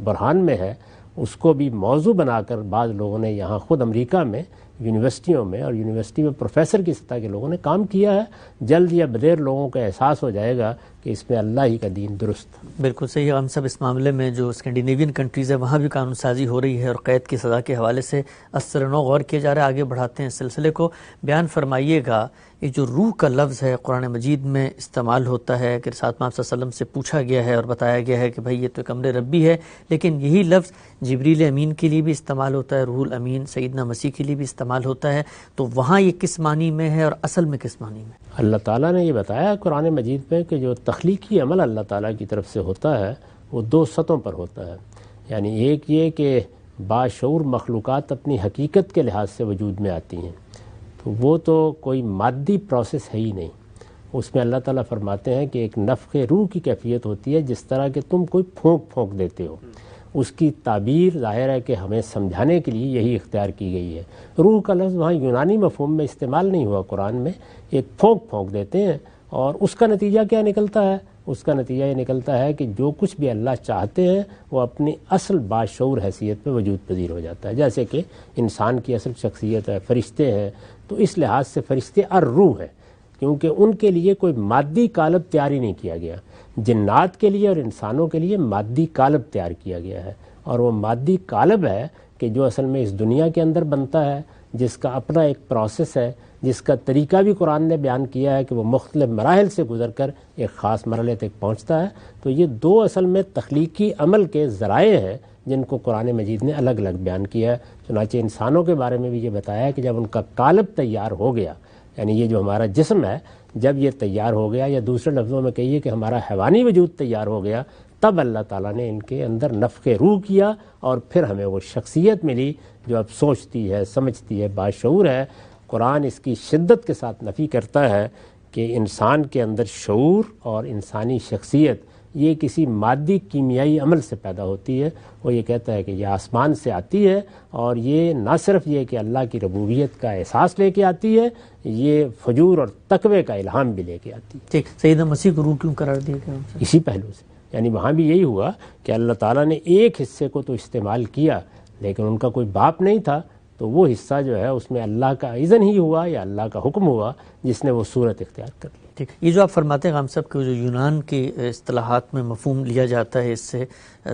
برہان میں ہے، اس کو بھی موضوع بنا کر بعض لوگوں نے یہاں خود امریکہ میں یونیورسٹیوں میں اور یونیورسٹی میں پروفیسر کی سطح کے لوگوں نے کام کیا ہے. جلد یا بدیر لوگوں کو احساس ہو جائے گا کہ اس میں اللہ ہی کا دین درست. بالکل صحیح. ہم سب اس معاملے میں جو اسکینڈینیوین کنٹریز ہے وہاں بھی قانون سازی ہو رہی ہے اور قید کی سزا کے حوالے سے اثر نو غور کیا جا رہا ہے. آگے بڑھاتے ہیں سلسلے کو. بیان فرمائیے گا یہ جو روح کا لفظ ہے قرآن مجید میں استعمال ہوتا ہے کہ رسالت مآب صلی اللہ علیہ وسلم سے پوچھا گیا ہے اور بتایا گیا ہے کہ بھائی یہ تو ایک امر ربی ہے، لیکن یہی لفظ جبریل امین کے لیے بھی استعمال ہوتا ہے، روح الامین سیدنا مسیح کے لیے بھی استعمال ہوتا ہے، تو وہاں یہ کس معنی میں ہے اور اصل میں کس معنی میں؟ اللہ تعالیٰ نے یہ بتایا قرآن مجید میں کہ جو تخلیقی عمل اللہ تعالیٰ کی طرف سے ہوتا ہے وہ دو سطحوں پر ہوتا ہے. یعنی ایک یہ کہ باشعور مخلوقات اپنی حقیقت کے لحاظ سے وجود میں آتی ہیں، تو وہ تو کوئی مادی پروسیس ہے ہی نہیں. اس میں اللہ تعالیٰ فرماتے ہیں کہ ایک نفخ روح کی کیفیت ہوتی ہے، جس طرح کہ تم کوئی پھونک دیتے ہو. اس کی تعبیر ظاہر ہے کہ ہمیں سمجھانے کے لیے یہی اختیار کی گئی ہے. روح کا لفظ وہاں یونانی مفہوم میں استعمال نہیں ہوا قرآن میں. ایک پھونک دیتے ہیں اور اس کا نتیجہ کیا نکلتا ہے؟ اس کا نتیجہ یہ نکلتا ہے کہ جو کچھ بھی اللہ چاہتے ہیں وہ اپنی اصل باشعور حیثیت پہ وجود پذیر ہو جاتا ہے. جیسے کہ انسان کی اصل شخصیت ہے، فرشتے ہیں، تو اس لحاظ سے فرشتے الروح ہیں کیونکہ ان کے لیے کوئی مادی قالب تیار ہی نہیں کیا گیا. جنات کے لیے اور انسانوں کے لیے مادی قالب تیار کیا گیا ہے، اور وہ مادی قالب ہے کہ جو اصل میں اس دنیا کے اندر بنتا ہے، جس کا اپنا ایک پروسیس ہے، جس کا طریقہ بھی قرآن نے بیان کیا ہے کہ وہ مختلف مراحل سے گزر کر ایک خاص مرحلے تک پہنچتا ہے. تو یہ دو اصل میں تخلیقی عمل کے ذرائع ہیں جن کو قرآن مجید نے الگ الگ بیان کیا ہے. چنانچہ انسانوں کے بارے میں بھی یہ بتایا ہے کہ جب ان کا قالب تیار ہو گیا، یعنی یہ جو ہمارا جسم ہے جب یہ تیار ہو گیا، یا دوسرے لفظوں میں کہیے کہ ہمارا حیوانی وجود تیار ہو گیا، تب اللہ تعالیٰ نے ان کے اندر نفخ روح کیا اور پھر ہمیں وہ شخصیت ملی جو اب سوچتی ہے، سمجھتی ہے، باشعور ہے. قرآن اس کی شدت کے ساتھ نفی کرتا ہے کہ انسان کے اندر شعور اور انسانی شخصیت یہ کسی مادی کیمیائی عمل سے پیدا ہوتی ہے. وہ یہ کہتا ہے کہ یہ آسمان سے آتی ہے، اور یہ نہ صرف یہ کہ اللہ کی ربوبیت کا احساس لے کے آتی ہے، یہ فجور اور تقوی کا الہام بھی لے کے آتی ہے. ٹھیک. سیدنا مسیح کو روح کیوں قرار دیا گیا؟ اسی پہلو سے، یعنی وہاں بھی یہی ہوا کہ اللہ تعالیٰ نے ایک حصے کو تو استعمال کیا لیکن ان کا کوئی باپ نہیں تھا، تو وہ حصہ جو ہے اس میں اللہ کا اذن ہی ہوا یا اللہ کا حکم ہوا جس نے وہ صورت اختیار کر لی. ٹھیک. یہ جو آپ فرماتے ہیں غام صاحب کہ جو یونان کی اصطلاحات میں مفہوم لیا جاتا ہے اس سے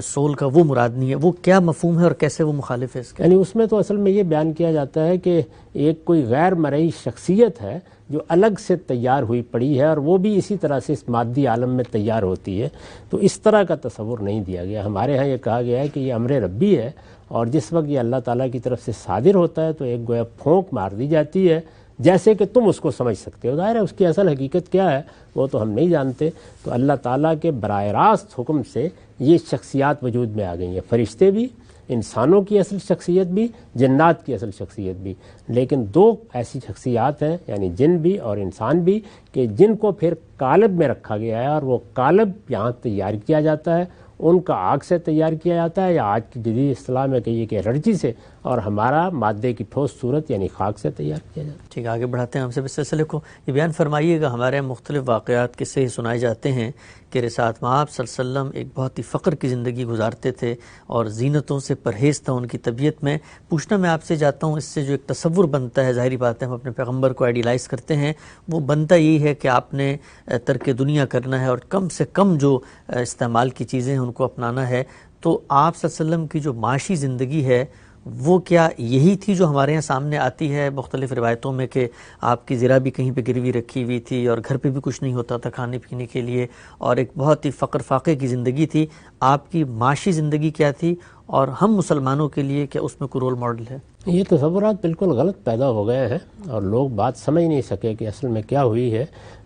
سول کا، وہ مراد نہیں ہے، وہ کیا مفہوم ہے اور کیسے وہ مخالف ہے اس کے؟ یعنی اس میں تو اصل میں یہ بیان کیا جاتا ہے کہ ایک کوئی غیر مرئی شخصیت ہے جو الگ سے تیار ہوئی پڑی ہے، اور وہ بھی اسی طرح سے اس مادی عالم میں تیار ہوتی ہے. تو اس طرح کا تصور نہیں دیا گیا. ہمارے ہاں یہ کہا گیا ہے کہ یہ امر ربی ہے، اور جس وقت یہ اللہ تعالیٰ کی طرف سے صادر ہوتا ہے تو ایک گویا پھونک مار دی جاتی ہے جیسے کہ تم اس کو سمجھ سکتے ہو. ظاہر ہے اس کی اصل حقیقت کیا ہے وہ تو ہم نہیں جانتے. تو اللہ تعالیٰ کے براہ راست حکم سے یہ شخصیات وجود میں آ گئی ہیں، فرشتے بھی، انسانوں کی اصل شخصیت بھی، جنات کی اصل شخصیت بھی. لیکن دو ایسی شخصیات ہیں یعنی جن بھی اور انسان بھی کہ جن کو پھر قالب میں رکھا گیا ہے، اور وہ قالب یہاں تیار کیا جاتا ہے، ان کا آگ سے تیار کیا جاتا ہے، یا آج کی جدید اصطلاح میں کہیے کہ انرجی سے، اور ہمارا مادے کی ٹھوس صورت یعنی خاک سے تیار کیا جاتا ہے. ٹھیک. آگے بڑھاتے ہیں ہم سب اس سلسلے کو. یہ بیان فرمائیے گا ہمارے مختلف واقعات قصے سنائے جاتے ہیں کہ رسالت مآب صلی اللہ علیہ وسلم ایک بہت ہی فقر کی زندگی گزارتے تھے اور زینتوں سے پرہیز تھا ان کی طبیعت میں. پوچھنا میں آپ سے چاہتا ہوں، اس سے جو ایک تصور بنتا ہے، ظاہری بات ہے ہم اپنے پیغمبر کو آئیڈیلائز کرتے ہیں، وہ بنتا یہی ہے کہ آپ نے ترک دنیا کرنا ہے اور کم سے کم جو استعمال کی چیزیں ہیں ان کو اپنانا ہے. تو آپ صلی اللہ علیہ وسلم کی جو معاشی زندگی ہے وہ کیا یہی تھی جو ہمارے یہاں سامنے آتی ہے مختلف روایتوں میں کہ آپ کی زرہ بھی کہیں پہ گروی رکھی ہوئی تھی اور گھر پہ بھی کچھ نہیں ہوتا تھا کھانے پینے کے لیے، اور ایک بہت ہی فقر فاقے کی زندگی تھی؟ آپ کی معاشی زندگی کیا تھی، اور ہم مسلمانوں کے لیے کیا اس میں کوئی رول ماڈل ہے؟ یہ تصورات بالکل غلط پیدا ہو گئے ہیں اور لوگ بات سمجھ نہیں سکے کہ اصل میں کیا ہوئی ہے.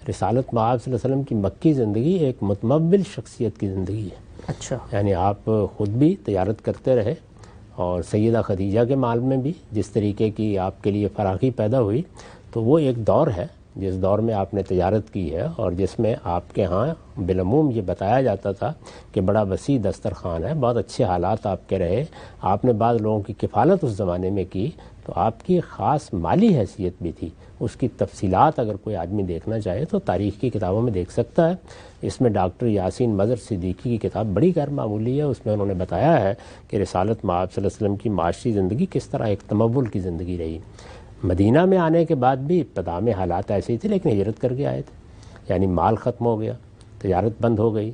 رسالت مآب صلی اللہ علیہ وسلم کی مکی زندگی ایک متمول شخصیت کی زندگی ہے. اچھا. یعنی آپ خود بھی تجارت کرتے رہے، اور سیدہ خدیجہ کے مال میں بھی جس طریقے کی آپ کے لیے فراخی پیدا ہوئی، تو وہ ایک دور ہے جس دور میں آپ نے تجارت کی ہے، اور جس میں آپ کے ہاں بالعموم یہ بتایا جاتا تھا کہ بڑا وسیع دسترخوان ہے، بہت اچھے حالات آپ کے رہے، آپ نے بعض لوگوں کی کفالت اس زمانے میں کی، تو آپ کی خاص مالی حیثیت بھی تھی. اس کی تفصیلات اگر کوئی آدمی دیکھنا چاہے تو تاریخ کی کتابوں میں دیکھ سکتا ہے. اس میں ڈاکٹر یاسین مظہر صدیقی کی کتاب بڑی غیر معمولی ہے، اس میں انہوں نے بتایا ہے کہ رسالت مآب صلی اللہ علیہ وسلم کی معاشی زندگی کس طرح ایک تمول کی زندگی رہی. مدینہ میں آنے کے بعد بھی ابتدا میں حالات ایسے ہی تھے، لیکن ہجرت کر کے آئے تھے، یعنی مال ختم ہو گیا، تجارت بند ہو گئی،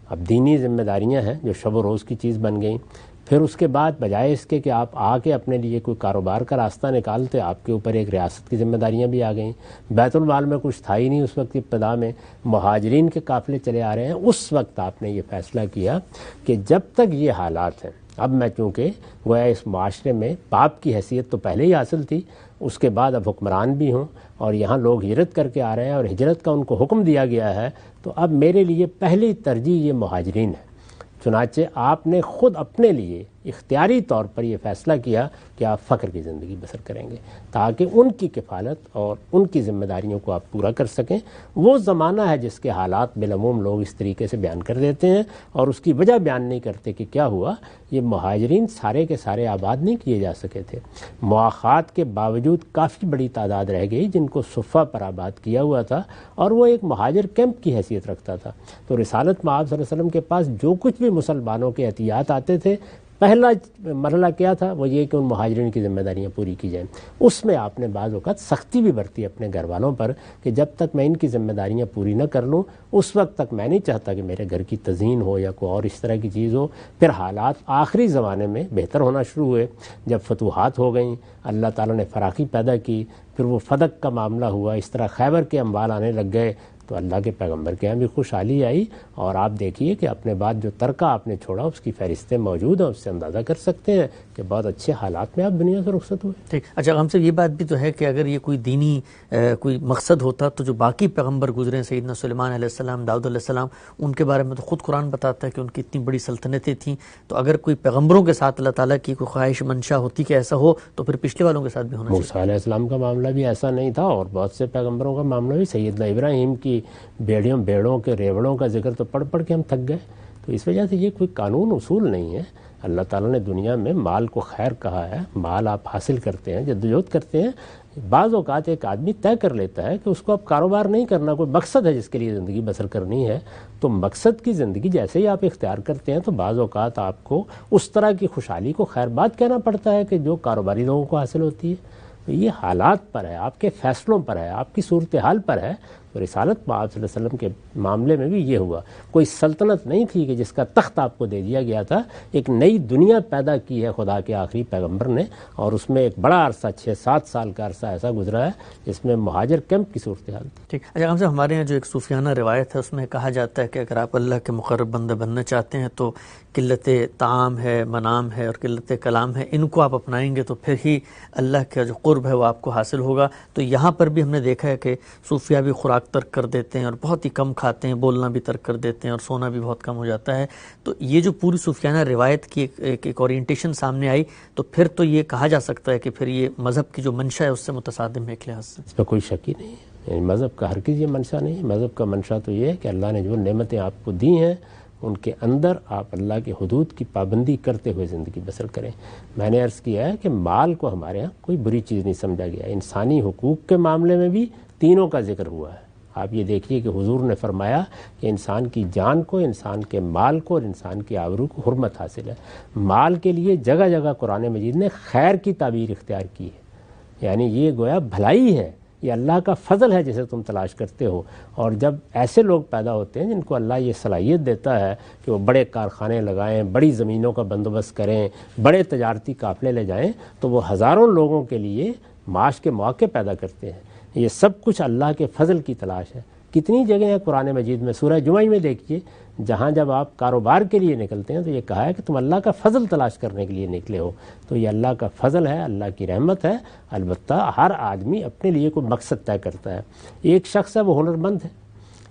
اب دینی ذمہ داریاں ہیں جو شب و روز کی چیز بن گئیں۔ پھر اس کے بعد بجائے اس کے کہ آپ آ کے اپنے لیے کوئی کاروبار کا راستہ نکالتے، آپ کے اوپر ایک ریاست کی ذمہ داریاں بھی آ گئیں، بیت المال میں کچھ تھا ہی نہیں اس وقت، ابتدا میں مہاجرین کے قافلے چلے آ رہے ہیں۔ اس وقت آپ نے یہ فیصلہ کیا کہ جب تک یہ حالات ہیں، اب میں چونکہ گویا اس معاشرے میں باپ کی حیثیت تو پہلے ہی حاصل تھی، اس کے بعد اب حکمران بھی ہوں اور یہاں لوگ ہجرت کر کے آ رہے ہیں اور ہجرت کا ان کو حکم دیا گیا ہے، تو اب میرے لیے پہلی ترجیح یہ مہاجرین ہے۔ چنانچہ آپ نے خود اپنے لیے اختیاری طور پر یہ فیصلہ کیا کہ آپ فقر کی زندگی بسر کریں گے تاکہ ان کی کفالت اور ان کی ذمہ داریوں کو آپ پورا کر سکیں۔ وہ زمانہ ہے جس کے حالات بالعموم لوگ اس طریقے سے بیان کر دیتے ہیں اور اس کی وجہ بیان نہیں کرتے کہ کیا ہوا۔ یہ مہاجرین سارے کے سارے آباد نہیں کیے جا سکے تھے، مواخات کے باوجود کافی بڑی تعداد رہ گئی جن کو صفہ پر آباد کیا ہوا تھا، اور وہ ایک مہاجر کیمپ کی حیثیت رکھتا تھا۔ تو رسالت مآب صلی اللہ علیہ وسلم کے پاس جو کچھ بھی مسلمانوں کے احتیاط آتے تھے، پہلا مرحلہ کیا تھا؟ وہ یہ کہ ان مہاجرین کی ذمہ داریاں پوری کی جائیں۔ اس میں آپ نے بعض اوقات سختی بھی برتی اپنے گھر والوں پر کہ جب تک میں ان کی ذمہ داریاں پوری نہ کر لوں اس وقت تک میں نہیں چاہتا کہ میرے گھر کی تزئین ہو یا کوئی اور اس طرح کی چیز ہو۔ پھر حالات آخری زمانے میں بہتر ہونا شروع ہوئے، جب فتوحات ہو گئیں، اللہ تعالیٰ نے فراخی پیدا کی، پھر وہ فدق کا معاملہ ہوا، اس طرح خیبر کے اموال آنے لگ گئے، تو اللہ کے پیغمبر کے یہاں بھی خوشحالی آئی۔ اور آپ دیکھیے کہ اپنے بعد جو ترکہ آپ نے چھوڑا اس کی فہرستیں موجود ہیں، اس سے اندازہ کر سکتے ہیں کہ بہت اچھے حالات میں آپ دنیا سے رخصت ہوئے۔ ٹھیک، اچھا ہم سے یہ بات بھی تو ہے کہ اگر یہ کوئی دینی کوئی مقصد ہوتا تو جو باقی پیغمبر گزرے ہیں، سیدنا سلیمان علیہ السلام، داؤد علیہ السلام، ان کے بارے میں تو خود قرآن بتاتا ہے کہ ان کی اتنی بڑی سلطنتیں تھیں، تو اگر کوئی پیغمبروں کے ساتھ اللہ تعالیٰ کی کوئی خواہش منشا ہوتی کہ ایسا ہو تو پھر پچھلے والوں کے ساتھ بھی ہونا چاہیے۔ موسیٰ علیہ السلام کا معاملہ بھی ایسا نہیں تھا، اور بہت سے پیغمبروں کا معاملہ بھی۔ سیدنا ابراہیم کی بیڑوں کے ریوڑوں کا ذکر تو پڑھ پڑھ کے ہم تھک گئے۔ تو اس وجہ سے یہ کوئی قانون اصول نہیں ہے۔ اللہ تعالیٰ نے دنیا میں مال کو خیر کہا ہے، مال آپ حاصل کرتے ہیں، جدوجہد کرتے ہیں۔ بعض اوقات ایک آدمی طے کر لیتا ہے کہ اس کو اب کاروبار نہیں کرنا، کوئی مقصد ہے جس کے لیے زندگی بسر کرنی ہے، تو مقصد کی زندگی جیسے ہی آپ اختیار کرتے ہیں تو بعض اوقات آپ کو اس طرح کی خوشحالی کو خیر بات کہنا پڑتا ہے کہ جو کاروباری لوگوں کو حاصل ہوتی ہے۔ تو یہ حالات پر ہے، آپ کے فیصلوں پر ہے، آپ کی صورتحال پر ہے۔ تو رسالت مآب صلی اللہ علیہ وسلم کے معاملے میں بھی یہ ہوا، کوئی سلطنت نہیں تھی کہ جس کا تخت آپ کو دے دیا گیا تھا، ایک نئی دنیا پیدا کی ہے خدا کے آخری پیغمبر نے، اور اس میں ایک بڑا عرصہ 6-7 سال کا عرصہ ایسا گزرا ہے جس میں مہاجر کیمپ کی صورتحال تھی۔ ٹھیک، اچھا ہم سے ہمارے یہاں جو ایک صوفیانہ روایت ہے اس میں کہا جاتا ہے کہ اگر آپ اللہ کے مقرب بندہ بننا چاہتے ہیں تو قلت طعام ہے، منام ہے اور قلت کلام ہے، ان کو آپ اپنائیں گے تو پھر ہی اللہ کا جو قرب ہے وہ آپ کو حاصل ہوگا۔ تو یہاں پر بھی ہم نے دیکھا ہے کہ صوفیہ بھی خوراک ترک کر دیتے ہیں اور بہت ہی کم کھاتے ہیں، بولنا بھی ترک کر دیتے ہیں اور سونا بھی بہت کم ہو جاتا ہے۔ تو یہ جو پوری صوفیانہ روایت کی ایک اورینٹیشن سامنے آئی، تو پھر تو یہ کہا جا سکتا ہے کہ پھر یہ مذہب کی جو منشا ہے اس سے متصادم ہے ایک لحاظ سے۔ اس میں کوئی شک ہی نہیں ہے، یعنی مذہب کا ہرگز یہ منشا نہیں ہے۔ مذہب کا منشا تو یہ ہے کہ اللہ نے جو نعمتیں آپ کو دی ہیں ان کے اندر آپ اللہ کے حدود کی پابندی کرتے ہوئے زندگی بسر کریں۔ میں نے عرض کیا ہے کہ مال کو ہمارے ہاں کوئی بری چیز نہیں سمجھا گیا۔ انسانی حقوق کے معاملے میں بھی تینوں کا ذکر ہوا ہے۔ آپ یہ دیکھیے کہ حضور نے فرمایا کہ انسان کی جان کو، انسان کے مال کو اور انسان کی آبرو کو حرمت حاصل ہے۔ مال کے لیے جگہ جگہ قرآن مجید نے خیر کی تعبیر اختیار کی ہے، یعنی یہ گویا بھلائی ہے، یہ اللہ کا فضل ہے جسے تم تلاش کرتے ہو۔ اور جب ایسے لوگ پیدا ہوتے ہیں جن کو اللہ یہ صلاحیت دیتا ہے کہ وہ بڑے کارخانے لگائیں، بڑی زمینوں کا بندوبست کریں، بڑے تجارتی قافلے لے جائیں، تو وہ ہزاروں لوگوں کے لیے معاش کے مواقع پیدا کرتے ہیں۔ یہ سب کچھ اللہ کے فضل کی تلاش ہے۔ کتنی جگہ ہیں قرآن مجید میں، سورہ جمعہ میں دیکھیے، جہاں جب آپ کاروبار کے لیے نکلتے ہیں تو یہ کہا ہے کہ تم اللہ کا فضل تلاش کرنے کے لیے نکلے ہو۔ تو یہ اللہ کا فضل ہے، اللہ کی رحمت ہے۔ البتہ ہر آدمی اپنے لیے کوئی مقصد طے کرتا ہے۔ ایک شخص ہے وہ ہنرمند ہے،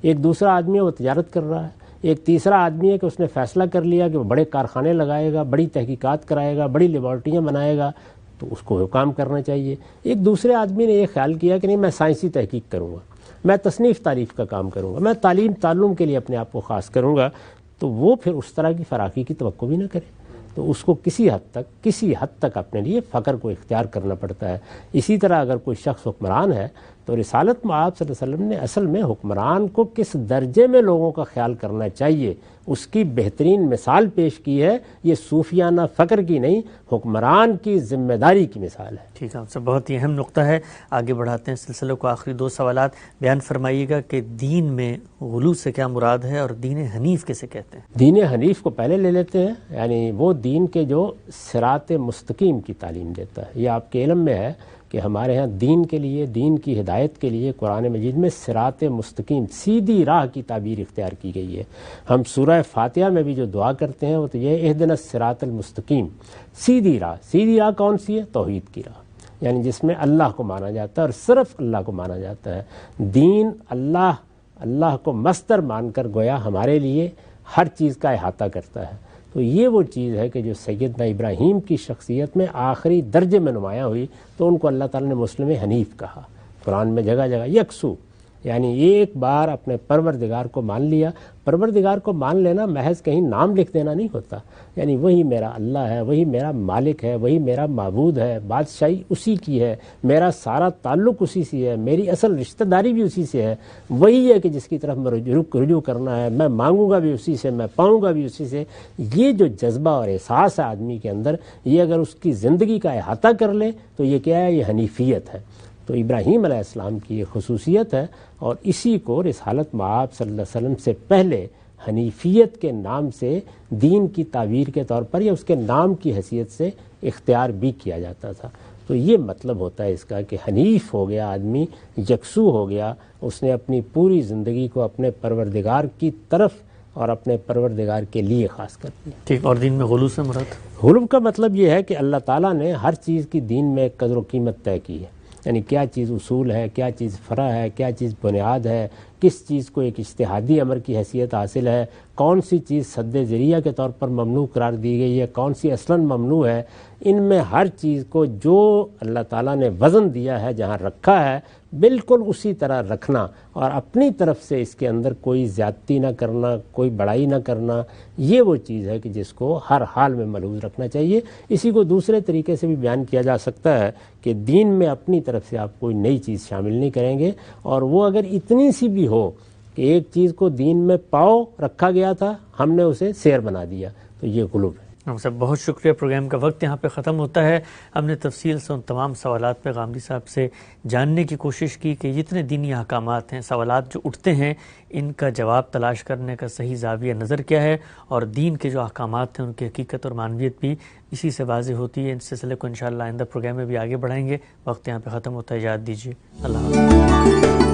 ایک دوسرا آدمی ہے وہ تجارت کر رہا ہے، ایک تیسرا آدمی ہے کہ اس نے فیصلہ کر لیا کہ وہ بڑے کارخانے لگائے گا، بڑی تحقیقات کرائے گا، بڑی لیبارٹریاں بنائے گا، تو اس کو کام کرنا چاہیے۔ ایک دوسرے آدمی نے یہ خیال کیا کہ نہیں میں سائنسی تحقیق کروں گا، میں تصنیف تعریف کا کام کروں گا، میں تعلم کے لیے اپنے آپ کو خاص کروں گا، تو وہ پھر اس طرح کی فراخی کی توقع بھی نہ کرے، تو اس کو کسی حد تک اپنے لیے فقر کو اختیار کرنا پڑتا ہے۔ اسی طرح اگر کوئی شخص حکمران ہے تو رسالت مآب صلی اللہ علیہ وسلم نے اصل میں حکمران کو کس درجے میں لوگوں کا خیال کرنا چاہیے اس کی بہترین مثال پیش کی ہے. یہ صوفیانہ فقر کی نہیں، حکمران کی ذمہ داری کی مثال ہے. ٹھیک ہے، بہت ہی اہم نقطہ ہے. آگے بڑھاتے ہیں سلسلے کو. آخری 2 سوالات بیان فرمائیے گا کہ دین میں غلو سے کیا مراد ہے اور دین حنیف کسے کہتے ہیں؟ دین حنیف کو پہلے لے لیتے ہیں، یعنی وہ دین کے جو صراط مستقیم کی تعلیم دیتا ہے. یہ آپ کے علم میں ہے کہ ہمارے ہاں دین کے لیے، دین کی ہدایت کے لیے قرآن مجید میں صراط مستقیم، سیدھی راہ کی تعبیر اختیار کی گئی ہے. ہم سورہ فاتحہ میں بھی جو دعا کرتے ہیں وہ تو یہ اہدنا الصراط المستقیم، سیدھی راہ. سیدھی راہ کون سی ہے؟ توحید کی راہ، یعنی جس میں اللہ کو مانا جاتا ہے اور صرف اللہ کو مانا جاتا ہے. دین اللہ کو مصدر مان کر گویا ہمارے لیے ہر چیز کا احاطہ کرتا ہے. تو یہ وہ چیز ہے کہ جو سیدنا ابراہیم کی شخصیت میں آخری درجے میں نمایاں ہوئی، تو ان کو اللہ تعالیٰ نے مسلم حنیف کہا. قرآن میں جگہ جگہ یکسو، یعنی ایک بار اپنے پروردگار کو مان لیا. پروردگار کو مان لینا محض کہیں نام لکھ دینا نہیں ہوتا، یعنی وہی میرا اللہ ہے، وہی میرا مالک ہے، وہی میرا معبود ہے، بادشاہی اسی کی ہے، میرا سارا تعلق اسی سے ہے، میری اصل رشتہ داری بھی اسی سے ہے. وہی ہے کہ جس کی طرف میں رجوع کرنا ہے، میں مانگوں گا بھی اسی سے، میں پاؤں گا بھی اسی سے. یہ جو جذبہ اور احساس ہے آدمی کے اندر، یہ اگر اس کی زندگی کا احاطہ کر لے تو یہ کیا ہے؟ یہ حنیفیت ہے. تو ابراہیم علیہ السلام کی یہ خصوصیت ہے، اور اسی کو رسالت مآب صلی اللہ علیہ وسلم سے پہلے حنیفیت کے نام سے دین کی تعبیر کے طور پر یا اس کے نام کی حیثیت سے اختیار بھی کیا جاتا تھا. تو یہ مطلب ہوتا ہے اس کا کہ حنیف ہو گیا آدمی، یکسو ہو گیا، اس نے اپنی پوری زندگی کو اپنے پروردگار کی طرف اور اپنے پروردگار کے لیے خاص کر دیا. ٹھیک. اور دین میں غلو سے مراد؟ غلو کا مطلب یہ ہے کہ اللہ تعالیٰ نے ہر چیز کی دین میں قدر و قیمت طے کی ہے، یعنی کیا چیز اصول ہے، کیا چیز فرع ہے، کیا چیز بنیاد ہے، کس چیز کو ایک اجتہادی امر کی حیثیت حاصل ہے، کون سی چیز سد ذریعہ کے طور پر ممنوع قرار دی گئی ہے، کون سی اصلاً ممنوع ہے. ان میں ہر چیز کو جو اللہ تعالیٰ نے وزن دیا ہے، جہاں رکھا ہے، بالکل اسی طرح رکھنا، اور اپنی طرف سے اس کے اندر کوئی زیادتی نہ کرنا، کوئی بڑائی نہ کرنا. یہ وہ چیز ہے کہ جس کو ہر حال میں ملحوظ رکھنا چاہیے. اسی کو دوسرے طریقے سے بھی بیان کیا جا سکتا ہے کہ دین میں اپنی طرف سے آپ کوئی نئی چیز شامل نہیں کریں گے، اور وہ اگر اتنی سی بھی ہو کہ ایک چیز کو دین میں پاؤ رکھا گیا تھا، ہم نے اسے سیر بنا دیا، تو یہ غلو ہے. صاحب بہت شکریہ. پروگرام کا وقت یہاں پہ ختم ہوتا ہے. ہم نے تفصیل سے ان تمام سوالات پہ غامدی صاحب سے جاننے کی کوشش کی کہ جتنے دینی احکامات ہیں، سوالات جو اٹھتے ہیں، ان کا جواب تلاش کرنے کا صحیح زاویہ نظر کیا ہے، اور دین کے جو احکامات ہیں ان کی حقیقت اور معنویت بھی اسی سے واضح ہوتی ہے. اس سلسلے کو انشاءاللہ آئندہ پروگرام میں بھی آگے بڑھائیں گے. وقت یہاں پہ ختم ہوتا ہے. اجازت دیجیے. اللہ حافظ.